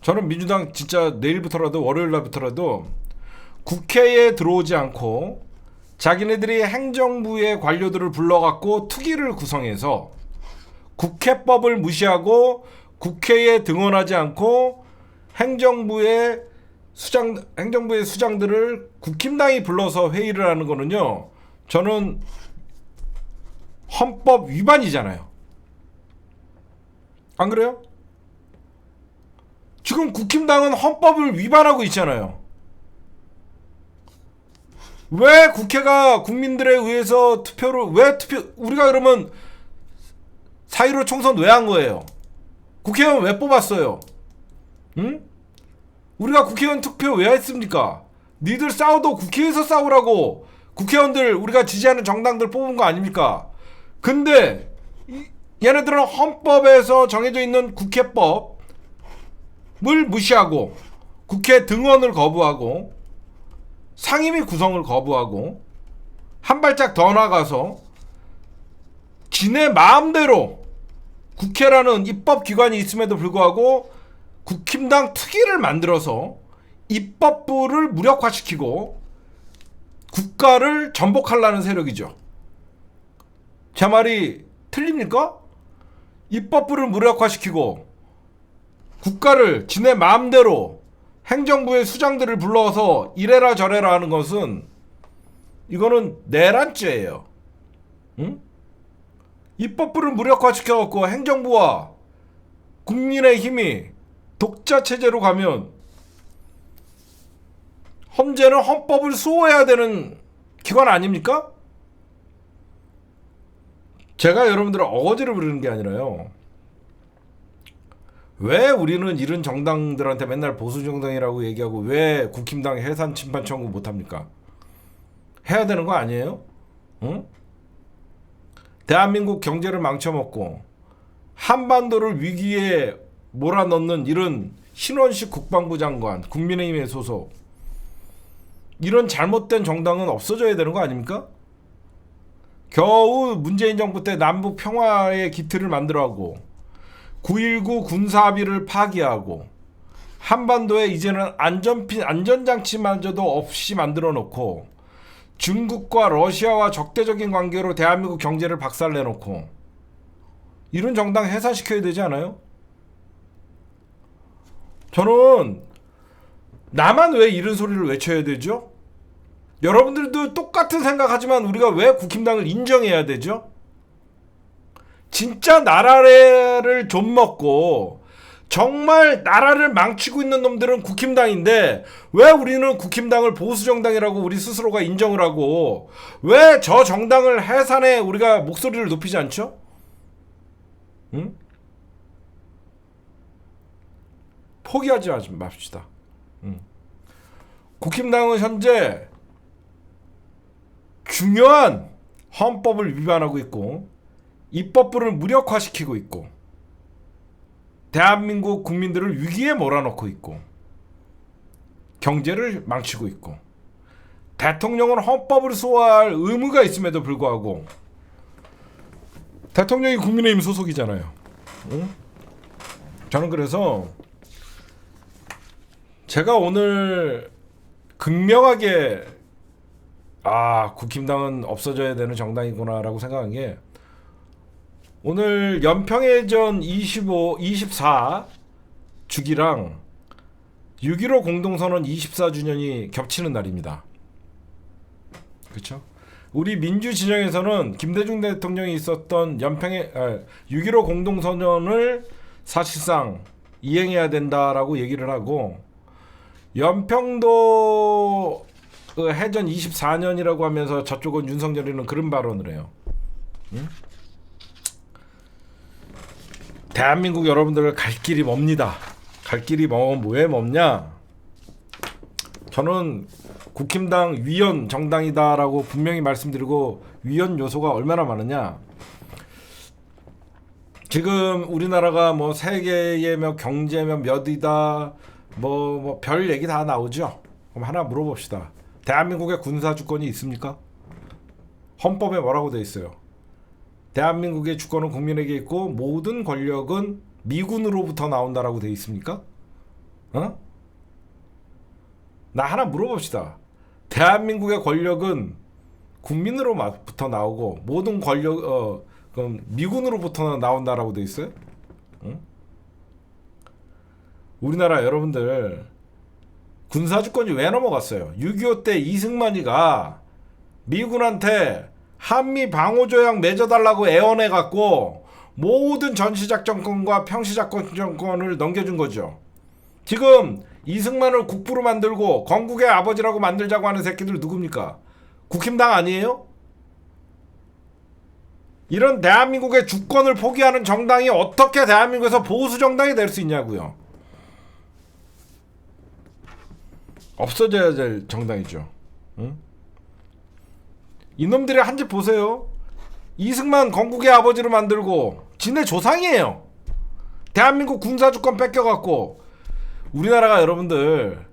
저는 민주당 진짜 내일부터라도 월요일날부터라도 국회에 들어오지 않고 자기네들이 행정부의 관료들을 불러갖고 특위를 구성해서 국회법을 무시하고 국회에 등원하지 않고 행정부의 수장들을 국힘당이 불러서 회의를 하는 거는요, 저는 헌법 위반이잖아요. 안 그래요? 지금 국힘당은 헌법을 위반하고 있잖아요. 왜 국회가 국민들에 의해서 우리가 그러면 4.15 총선 왜 한 거예요? 국회의원 왜 뽑았어요? 응? 우리가 국회의원 투표 왜 했습니까? 니들 싸워도 국회에서 싸우라고 국회의원들 우리가 지지하는 정당들 뽑은 거 아닙니까? 근데 얘네들은 헌법에서 정해져 있는 국회법을 무시하고 국회 등원을 거부하고 상임위 구성을 거부하고 한 발짝 더 나가서 지네 마음대로 국회라는 입법기관이 있음에도 불구하고 국힘당 특위를 만들어서 입법부를 무력화시키고 국가를 전복하려는 세력이죠. 제 말이 틀립니까? 입법부를 무력화시키고 국가를 지네 마음대로 행정부의 수장들을 불러서 이래라 저래라 하는 것은 이거는 내란죄예요. 응? 입법부를 무력화시켜갖고 행정부와 국민의힘이 독자체제로 가면 헌재는 헌법을 수호해야 되는 기관 아닙니까? 제가 여러분들을 어거지를 부르는 게 아니라요. 왜 우리는 이런 정당들한테 맨날 보수정당이라고 얘기하고 왜 국힘당 해산 심판 청구 못합니까? 해야 되는 거 아니에요? 응? 대한민국 경제를 망쳐먹고 한반도를 위기에 몰아넣는 이런 신원식 국방부 장관, 국민의힘의 소속, 이런 잘못된 정당은 없어져야 되는 거 아닙니까? 겨우 문재인 정부 때 남북 평화의 기틀을 만들어가고 9.19 군사합의를 파기하고 한반도에 이제는 안전장치마저도 없이 만들어 놓고 중국과 러시아와 적대적인 관계로 대한민국 경제를 박살내놓고 이런 정당 해산시켜야 되지 않아요? 저는 나만 왜 이런 소리를 외쳐야 되죠? 여러분들도 똑같은 생각하지만 우리가 왜 국힘당을 인정해야 되죠? 진짜 나라를 좀먹고 정말 나라를 망치고 있는 놈들은 국힘당인데 왜 우리는 국힘당을 보수정당이라고 우리 스스로가 인정을 하고 왜 저 정당을 해산해 우리가 목소리를 높이지 않죠? 응? 포기하지 맙시다. 응. 국힘당은 현재 중요한 헌법을 위반하고 있고 입법부를 무력화시키고 있고 대한민국 국민들을 위기에 몰아넣고 있고 경제를 망치고 있고 대통령은 헌법을 수호할 의무가 있음에도 불구하고 대통령이 국민의힘 소속이잖아요. 응? 저는 그래서 제가 오늘 극명하게 국힘당은 없어져야 되는 정당이구나라고 생각한 게 오늘 연평해전 24 주기랑 6.15 공동선언 24주년이 겹치는 날입니다. 그렇죠? 우리 민주 진영에서는 김대중 대통령이 있었던 6.15 공동선언을 사실상 이행해야 된다라고 얘기를 하고 연평도 해전 24년이라고 하면서 저쪽은 윤석열이는 그런 발언을 해요. 응? 대한민국 여러분들 갈 길이 멉니다. 갈 길이 왜 멉냐? 저는 국힘당 위헌 정당이다라고 분명히 말씀드리고 위헌 요소가 얼마나 많으냐? 지금 우리나라가 뭐 세계의 경제 몇 위다 뭐 별 얘기 다 나오죠. 그럼 하나 물어봅시다. 대한민국에 군사 주권이 있습니까? 헌법에 뭐라고 돼 있어요? 대한민국의 주권은 국민에게 있고 모든 권력은 미군으로부터 나온다라고 돼 있습니까? 어? 나 하나 물어봅시다. 대한민국의 권력은 국민으로부터 나오고 모든 권력 그럼 미군으로부터 나온다라고 돼 있어요? 응? 우리나라 여러분들 군사주권이 왜 넘어갔어요? 6.25 때 이승만이가 미군한테 한미 방호조약 맺어달라고 애원해갖고 모든 전시작전권과 평시작전권을 넘겨준 거죠. 지금 이승만을 국부로 만들고 건국의 아버지라고 만들자고 하는 새끼들 누굽니까? 국힘당 아니에요? 이런 대한민국의 주권을 포기하는 정당이 어떻게 대한민국에서 보수 정당이 될 수 있냐고요. 없어져야 될 정당이죠. 응? 이놈들이 한 짓 보세요. 이승만 건국의 아버지로 만들고 지네 조상이에요. 대한민국 군사주권 뺏겨갖고. 우리나라가 여러분들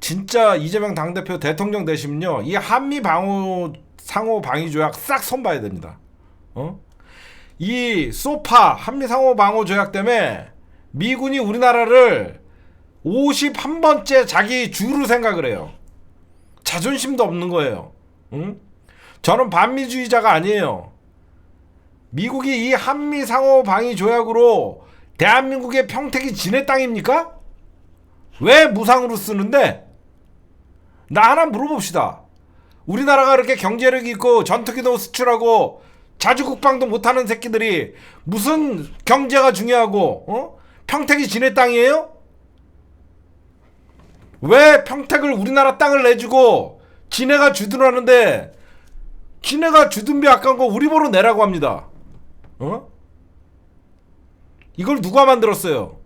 진짜 이재명 당대표 대통령 되시면요, 이 한미 방호 상호 방위 조약 싹 손봐야 됩니다. 이 소파 한미 상호 방호 조약 때문에 미군이 우리나라를 51번째 자기 주로 생각을 해요. 자존심도 없는 거예요. 저는 반미주의자가 아니에요. 미국이 이 한미 상호 방위 조약으로 대한민국의 평택이 지네 땅입니까? 왜 무상으로 쓰는데? 나 하나 물어봅시다. 우리나라가 그렇게 경제력이 있고 전투기도 수출하고 자주국방도 못하는 새끼들이 무슨 경제가 중요하고 평택이 지네 땅이에요? 왜 평택을 우리나라 땅을 내주고 지네가 주둔하는데, 지네가 주둔비 아까운 거 우리 보러 내라고 합니다. 이걸 누가 만들었어요?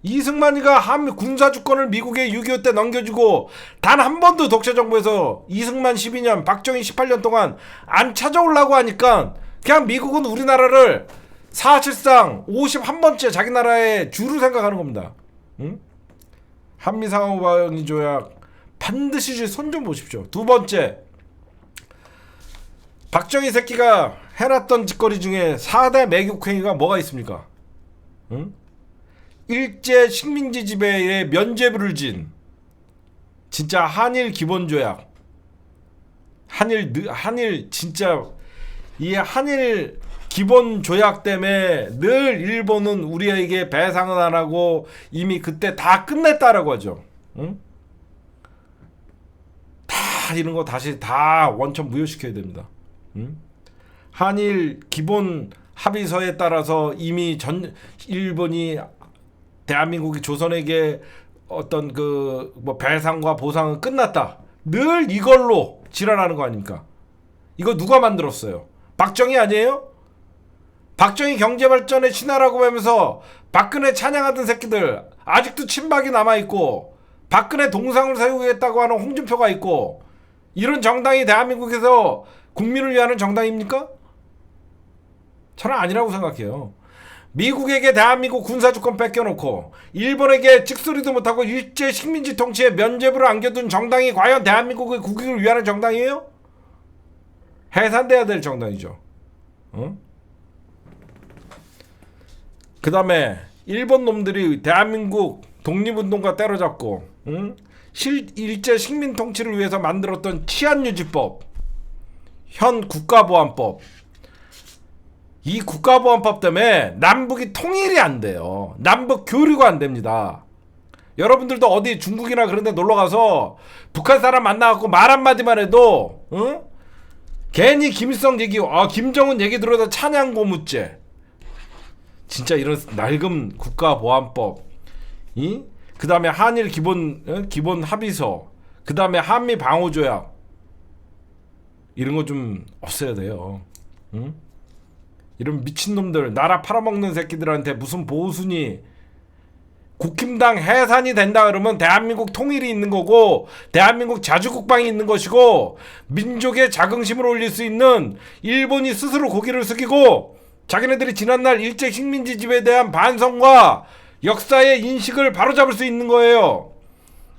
이승만이가 한미 군사주권을 미국에 6.25 때 넘겨주고 단 한 번도 독재정부에서 이승만 12년 박정희 18년 동안 안 찾아오려고 하니까 그냥 미국은 우리나라를 사실상 51번째 자기 나라의 주로 생각하는 겁니다. 한미상호방위 조약 반드시 손 좀 보십시오. 두 번째, 박정희 새끼가 해놨던 짓거리 중에 4대 매국행위가 뭐가 있습니까? 일제 식민지 지배에 면죄부를 진 진짜 한일 기본조약, 한일 진짜 이 한일 기본조약 때문에 늘 일본은 우리에게 배상은 안 하고 이미 그때 다 끝냈다라고 하죠. 다 이런 거 다시 다 원천 무효시켜야 됩니다. 한일 기본 합의서에 따라서 이미 일본이 대한민국이 조선에게 어떤 그 뭐 배상과 보상은 끝났다. 늘 이걸로 지랄하는 거 아닙니까? 이거 누가 만들었어요? 박정희 아니에요? 박정희 경제발전의 신화라고 하면서 박근혜 찬양하던 새끼들 아직도 친박이 남아있고, 박근혜 동상을 세우겠다고 하는 홍준표가 있고, 이런 정당이 대한민국에서 국민을 위하는 정당입니까? 저는 아니라고 생각해요. 미국에게 대한민국 군사주권 뺏겨놓고 일본에게 찍소리도 못하고 일제 식민지 통치에 면죄부를 안겨둔 정당이 과연 대한민국의 국익을 위하는 정당이에요? 해산돼야 될 정당이죠. 그 다음에 일본 놈들이 대한민국 독립운동가 때려잡고 일제 식민 통치를 위해서 만들었던 치안유지법, 현 국가보안법, 이 국가보안법 때문에 남북이 통일이 안 돼요. 남북 교류가 안 됩니다. 여러분들도 어디 중국이나 그런 데 놀러가서 북한 사람 만나갖고 말 한마디만 해도 괜히 김일성 얘기, 김정은 얘기 들어도 찬양 고무죄. 진짜 이런 낡은 국가보안법, 그 다음에 한일 기본 합의서, 그 다음에 한미 방호조약, 이런 거 좀 없애야 돼요. 이런 미친놈들, 나라 팔아먹는 새끼들한테 무슨 보수니, 국힘당 해산이 된다 그러면 대한민국 통일이 있는 거고, 대한민국 자주국방이 있는 것이고, 민족의 자긍심을 올릴 수 있는 일본이 스스로 고개를 숙이고 자기네들이 지난날 일제 식민지 지배에 대한 반성과 역사의 인식을 바로잡을 수 있는 거예요.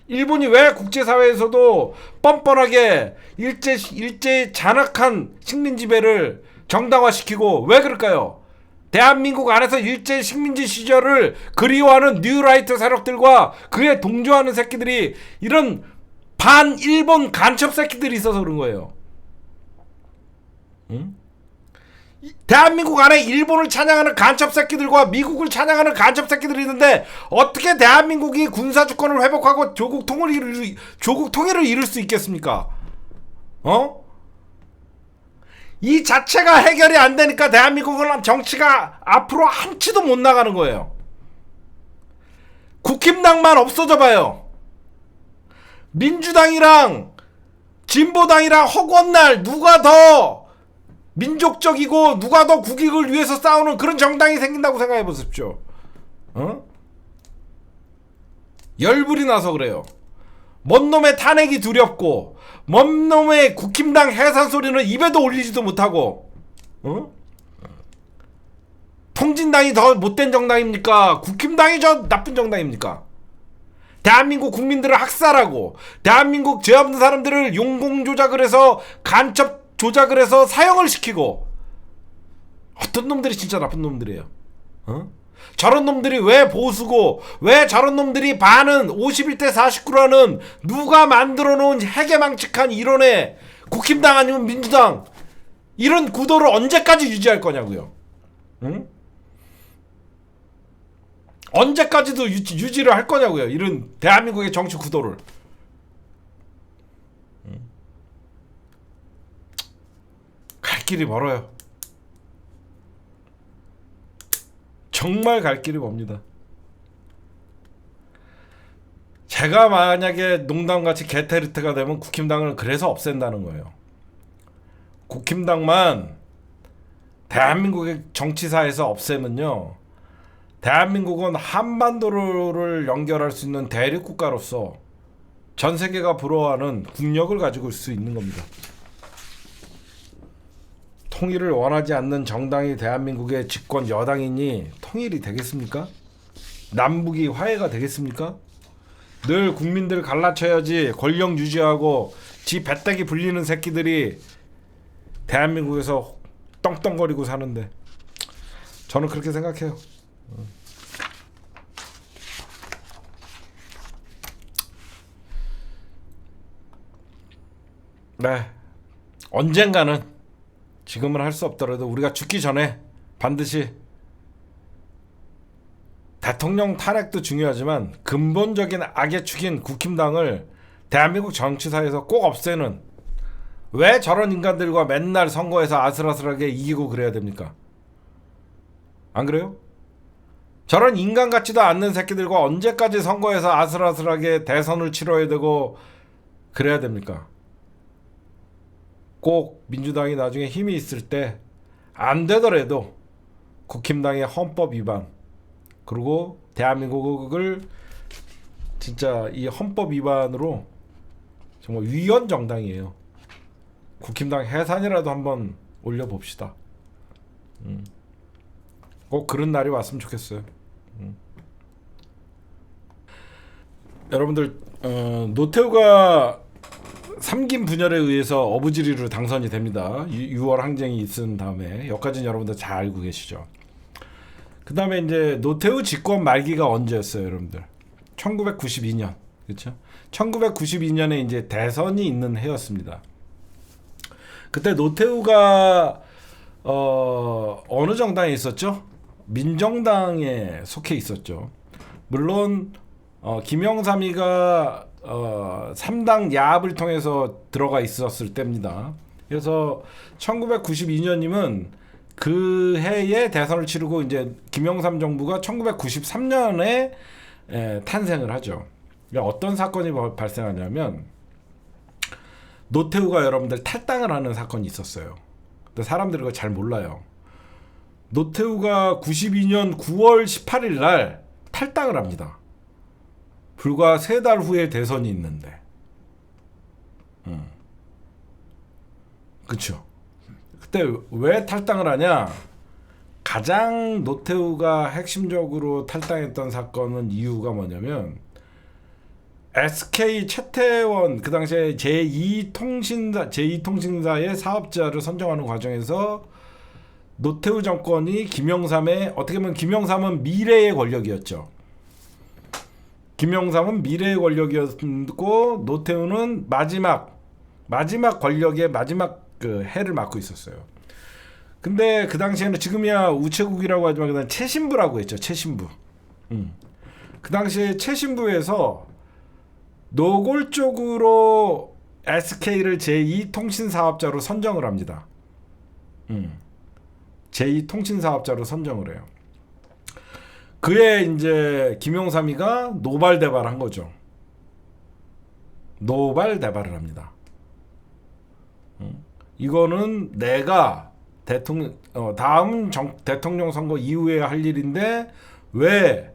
일본이 왜 국제사회에서도 뻔뻔하게 일제의 잔악한 식민지배를 정당화시키고 왜 그럴까요? 대한민국 안에서 일제 식민지 시절을 그리워하는 뉴라이트 세력들과 그에 동조하는 새끼들이, 이런 반일본 간첩 새끼들이 있어서 그런 거예요. 대한민국 안에 일본을 찬양하는 간첩 새끼들과 미국을 찬양하는 간첩 새끼들이 있는데 어떻게 대한민국이 군사주권을 회복하고 조국 통일을 이룰 수 있겠습니까? 이 자체가 해결이 안 되니까 대한민국은 정치가 앞으로 한치도 못 나가는 거예요. 국힘당만 없어져 봐요. 민주당이랑 진보당이랑 허구한 날 누가 더 민족적이고 누가 더 국익을 위해서 싸우는 그런 정당이 생긴다고 생각해 보십시오. 열불이 나서 그래요. 먼 놈의 탄핵이 두렵고 먼 놈의 국힘당 해산 소리는 입에도 올리지도 못하고 통진당이 더 못된 정당입니까? 국힘당이 저 나쁜 정당입니까? 대한민국 국민들을 학살하고 대한민국 죄 없는 사람들을 용공 조작을 해서 간첩 조작을 해서 사형을 시키고 어떤 놈들이 진짜 나쁜 놈들이에요. 저런 놈들이 왜 보수고 왜 저런 놈들이 반은 51대 49라는 누가 만들어 놓은 해괴망측한 이론에 국힘당 아니면 민주당 이런 구도를 언제까지 유지할 거냐고요. 언제까지도 유지를 할 거냐고요. 이런 대한민국의 정치 구도를. 갈 길이 멀어요. 정말 갈 길이 멉니다. 제가 만약에 농담같이 게테르트가 되면 국힘당을 그래서 없앤다는 거예요. 국힘당만 대한민국의 정치사에서 없애면요, 대한민국은 한반도를 연결할 수 있는 대륙국가로서 전 세계가 부러워하는 국력을 가지고 있을 수 있는 겁니다. 통일을 원하지 않는 정당이 대한민국의 집권 여당이니 통일이 되겠습니까? 남북이 화해가 되겠습니까? 늘 국민들 갈라쳐야지 권력 유지하고 지 배때기 불리는 새끼들이 대한민국에서 떵떵거리고 사는데 저는 그렇게 생각해요. 네, 언젠가는, 지금은 할 수 없더라도 우리가 죽기 전에 반드시 대통령 탄핵도 중요하지만 근본적인 악의 축인 국힘당을 대한민국 정치사에서 꼭 없애는, 왜 저런 인간들과 맨날 선거에서 아슬아슬하게 이기고 그래야 됩니까? 안 그래요? 저런 인간 같지도 않는 새끼들과 언제까지 선거에서 아슬아슬하게 대선을 치러야 되고 그래야 됩니까? 꼭 민주당이 나중에 힘이 있을 때 안 되더라도 국힘당의 헌법 위반, 그리고 대한민국을 진짜 이 헌법 위반으로 정말 위헌 정당이에요. 국힘당 해산이라도 한번 올려봅시다. 꼭 그런 날이 왔으면 좋겠어요. 여러분들, 노태우가 삼김 분열에 의해서 어부지리로 당선이 됩니다. 6월 항쟁이 있은 다음에, 여기까지는 여러분들 잘 알고 계시죠. 그 다음에 이제 노태우 집권 말기가 언제였어요, 여러분들? 1992년, 그렇죠? 1992년에 이제 대선이 있는 해였습니다. 그때 노태우가 어느 정당에 있었죠? 민정당에 속해 있었죠. 물론 김영삼이가 3당 야합을 통해서 들어가 있었을 때입니다. 그래서 1992년이면 그 해에 대선을 치르고 이제 김영삼 정부가 1993년에 탄생을 하죠. 그러니까 어떤 사건이 발생하냐면, 노태우가 여러분들 탈당을 하는 사건이 있었어요. 근데 사람들이 그걸 잘 몰라요. 노태우가 92년 9월 18일 날 탈당을 합니다. 불과 3달 후에 대선이 있는데. 그쵸. 그때 왜 탈당을 하냐? 가장 노태우가 핵심적으로 탈당했던 사건은, 이유가 뭐냐면, SK 최태원, 그 당시에 제2통신사의 사업자를 선정하는 과정에서 노태우 정권이 김영삼의, 어떻게 보면 김영삼은 미래의 권력이었죠. 김영삼은 미래의 권력이었고, 노태우는 마지막 권력의 마지막 그 해를 맡고 있었어요. 근데 그 당시에는, 지금이야 우체국이라고 하지만 그다음 최신부라고 했죠. 최신부. 그 당시에 최신부에서 노골적으로 SK를 제2통신사업자로 선정을 합니다. 제2통신사업자로 선정을 해요. 그에 이제 김영삼이가 노발대발한 거죠. 노발대발을 합니다. 이거는 내가 다음 대통령 선거 이후에 할 일인데 왜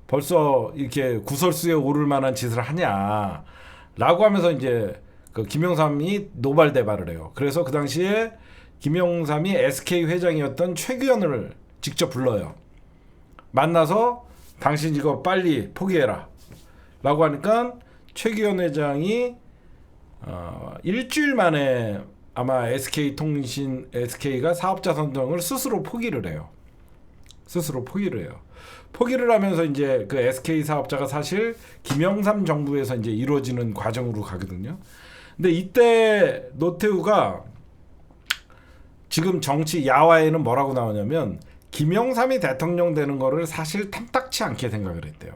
벌써 이렇게 구설수에 오를 만한 짓을 하냐라고 하면서 이제 그 김영삼이 노발대발을 해요. 그래서 그 당시에 김영삼이 SK 회장이었던 최규현을 직접 불러요. 만나서 당신 이거 빨리 포기해라 라고 하니까 최규현 회장이 일주일 만에 아마 SK가 사업자 선정을 스스로 포기를 해요. 포기를 하면서 이제 그 SK 사업자가 사실 김영삼 정부에서 이제 이루어지는 과정으로 가거든요. 근데 이때 노태우가 지금 정치 야화에는 뭐라고 나오냐면 김영삼이 대통령 되는 거를 사실 탐탁치 않게 생각을 했대요.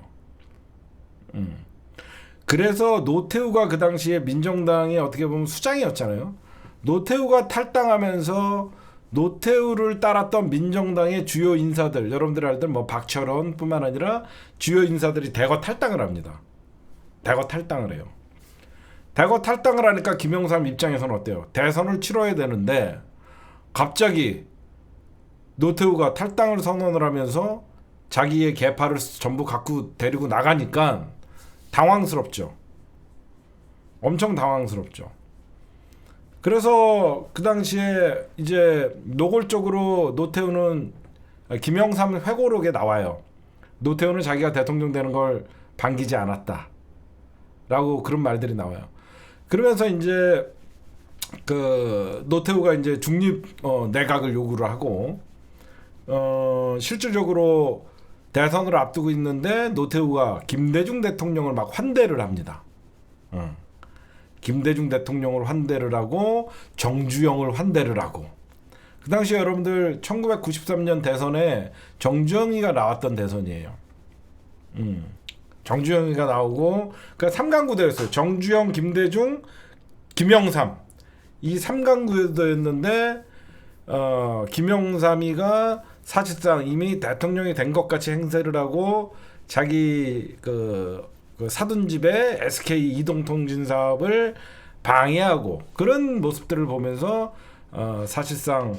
그래서 노태우가 그 당시에 민정당의 어떻게 보면 수장이었잖아요. 노태우가 탈당하면서 노태우를 따랐던 민정당의 주요 인사들, 여러분들 알던 뭐 박철원 뿐만 아니라 주요 인사들이 대거 탈당을 합니다. 대거 탈당을 해요. 대거 탈당을 하니까 김영삼 입장에서는 어때요? 대선을 치러야 되는데 갑자기 노태우가 탈당을 선언을 하면서 자기의 계파를 전부 갖고 데리고 나가니까 당황스럽죠. 엄청 당황스럽죠. 그래서 그 당시에 이제 노골적으로 노태우는 김영삼 회고록에 나와요. 노태우는 자기가 대통령 되는 걸 반기지 않았다 라고 그런 말들이 나와요. 그러면서 이제 그 노태우가 이제 중립 내각을 요구를 하고 실질적으로 대선을 앞두고 있는데 노태우가 김대중 대통령을 막 환대를 합니다. 김대중 대통령을 환대를 하고 정주영을 환대를 하고 그 당시에 여러분들 1993년 대선에 정주영이가 나왔던 대선이에요. 정주영이가 나오고 그 3강구도였어요. 정주영, 김대중, 김영삼 이 3강구도였는데 김영삼이가 사실상 이미 대통령이 된 것 같이 행세를 하고 자기 그 사돈집의 SK 이동통신 사업을 방해하고 그런 모습들을 보면서 사실상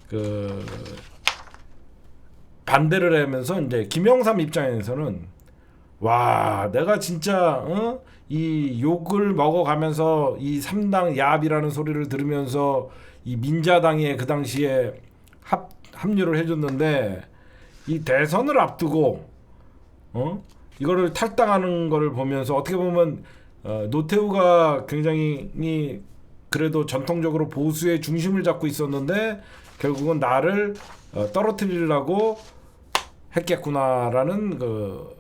그 반대를 하면서 이제 김영삼 입장에서는 와 내가 진짜 이 욕을 먹어가면서 이 3당 야합이라는 소리를 들으면서 이 민자당에 그 당시에 합류를 해줬는데 이 대선을 앞두고 이거를 탈당하는 거를 보면서 어떻게 보면 노태우가 굉장히 그래도 전통적으로 보수의 중심을 잡고 있었는데 결국은 나를 떨어뜨리려고 했겠구나라는 그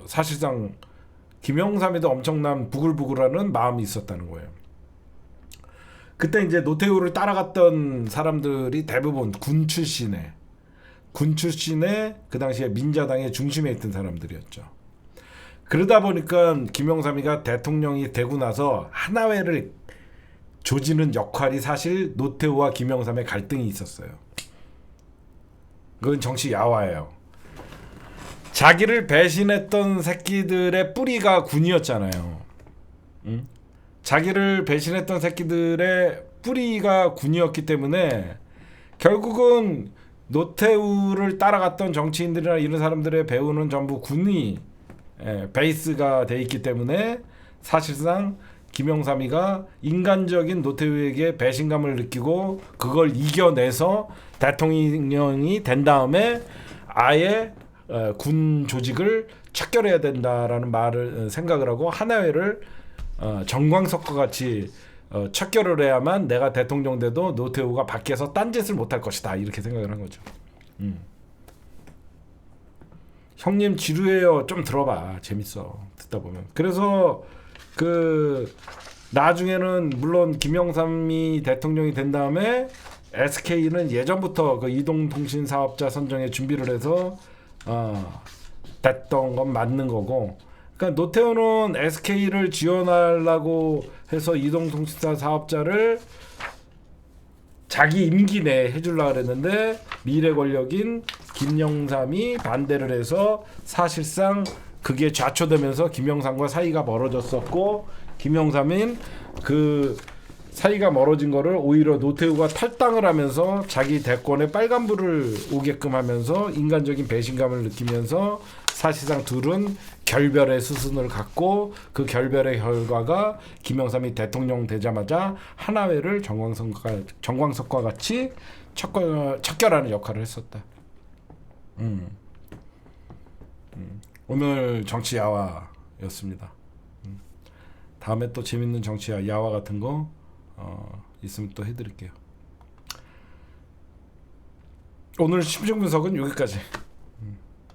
사실상 김영삼에도 엄청난 부글부글하는 마음이 있었다는 거예요. 그때 이제 노태우를 따라갔던 사람들이 대부분 군 출신의 그 당시에 민자당의 중심에 있던 사람들이었죠. 그러다 보니까 김영삼이가 대통령이 되고 나서 하나회를 조지는 역할이 사실 노태우와 김영삼의 갈등이 있었어요. 그건 정치 야화예요. 자기를 배신했던 새끼들의 뿌리가 군이었잖아요. 자기를 배신했던 새끼들의 뿌리가 군이었기 때문에 결국은 노태우를 따라갔던 정치인들이나 이런 사람들의 배우는 전부 군이 베이스가 돼 있기 때문에 사실상 김영삼이가 인간적인 노태우에게 배신감을 느끼고 그걸 이겨내서 대통령이 된 다음에 아예 군 조직을 척결해야 된다라는 말을 생각을 하고 하나회를 정광석과 같이 척결을 해야만 내가 대통령 돼도 노태우가 밖에서 딴짓을 못할 것이다 이렇게 생각을 한 거죠. 형님 지루해요. 좀 들어봐. 재밌어. 듣다 보면. 그래서 그 나중에는 물론 김영삼이 대통령이 된 다음에 SK는 예전부터 그 이동통신 사업자 선정에 준비를 해서 됐던 건 맞는 거고. 그러니까 노태우는 SK를 지원하려고 해서 이동통신사 사업자를 자기 임기 내에 해주려고 그랬는데 미래 권력인 김영삼이 반대를 해서 사실상 그게 좌초되면서 김영삼과 사이가 멀어졌었고 김영삼은 그 사이가 멀어진 거를 오히려 노태우가 탈당을 하면서 자기 대권에 빨간불을 오게끔 하면서 인간적인 배신감을 느끼면서 사실상 둘은 결별의 수순을 갖고 그 결별의 결과가 김영삼이 대통령 되자마자 하나회를 정광석과 같이 척결하는 역할을 했었다. 오늘 정치 야화였습니다. 다음에 또 재밌는 정치 야화 같은 거 있으면 또 해드릴게요. 오늘 심층 분석은 여기까지.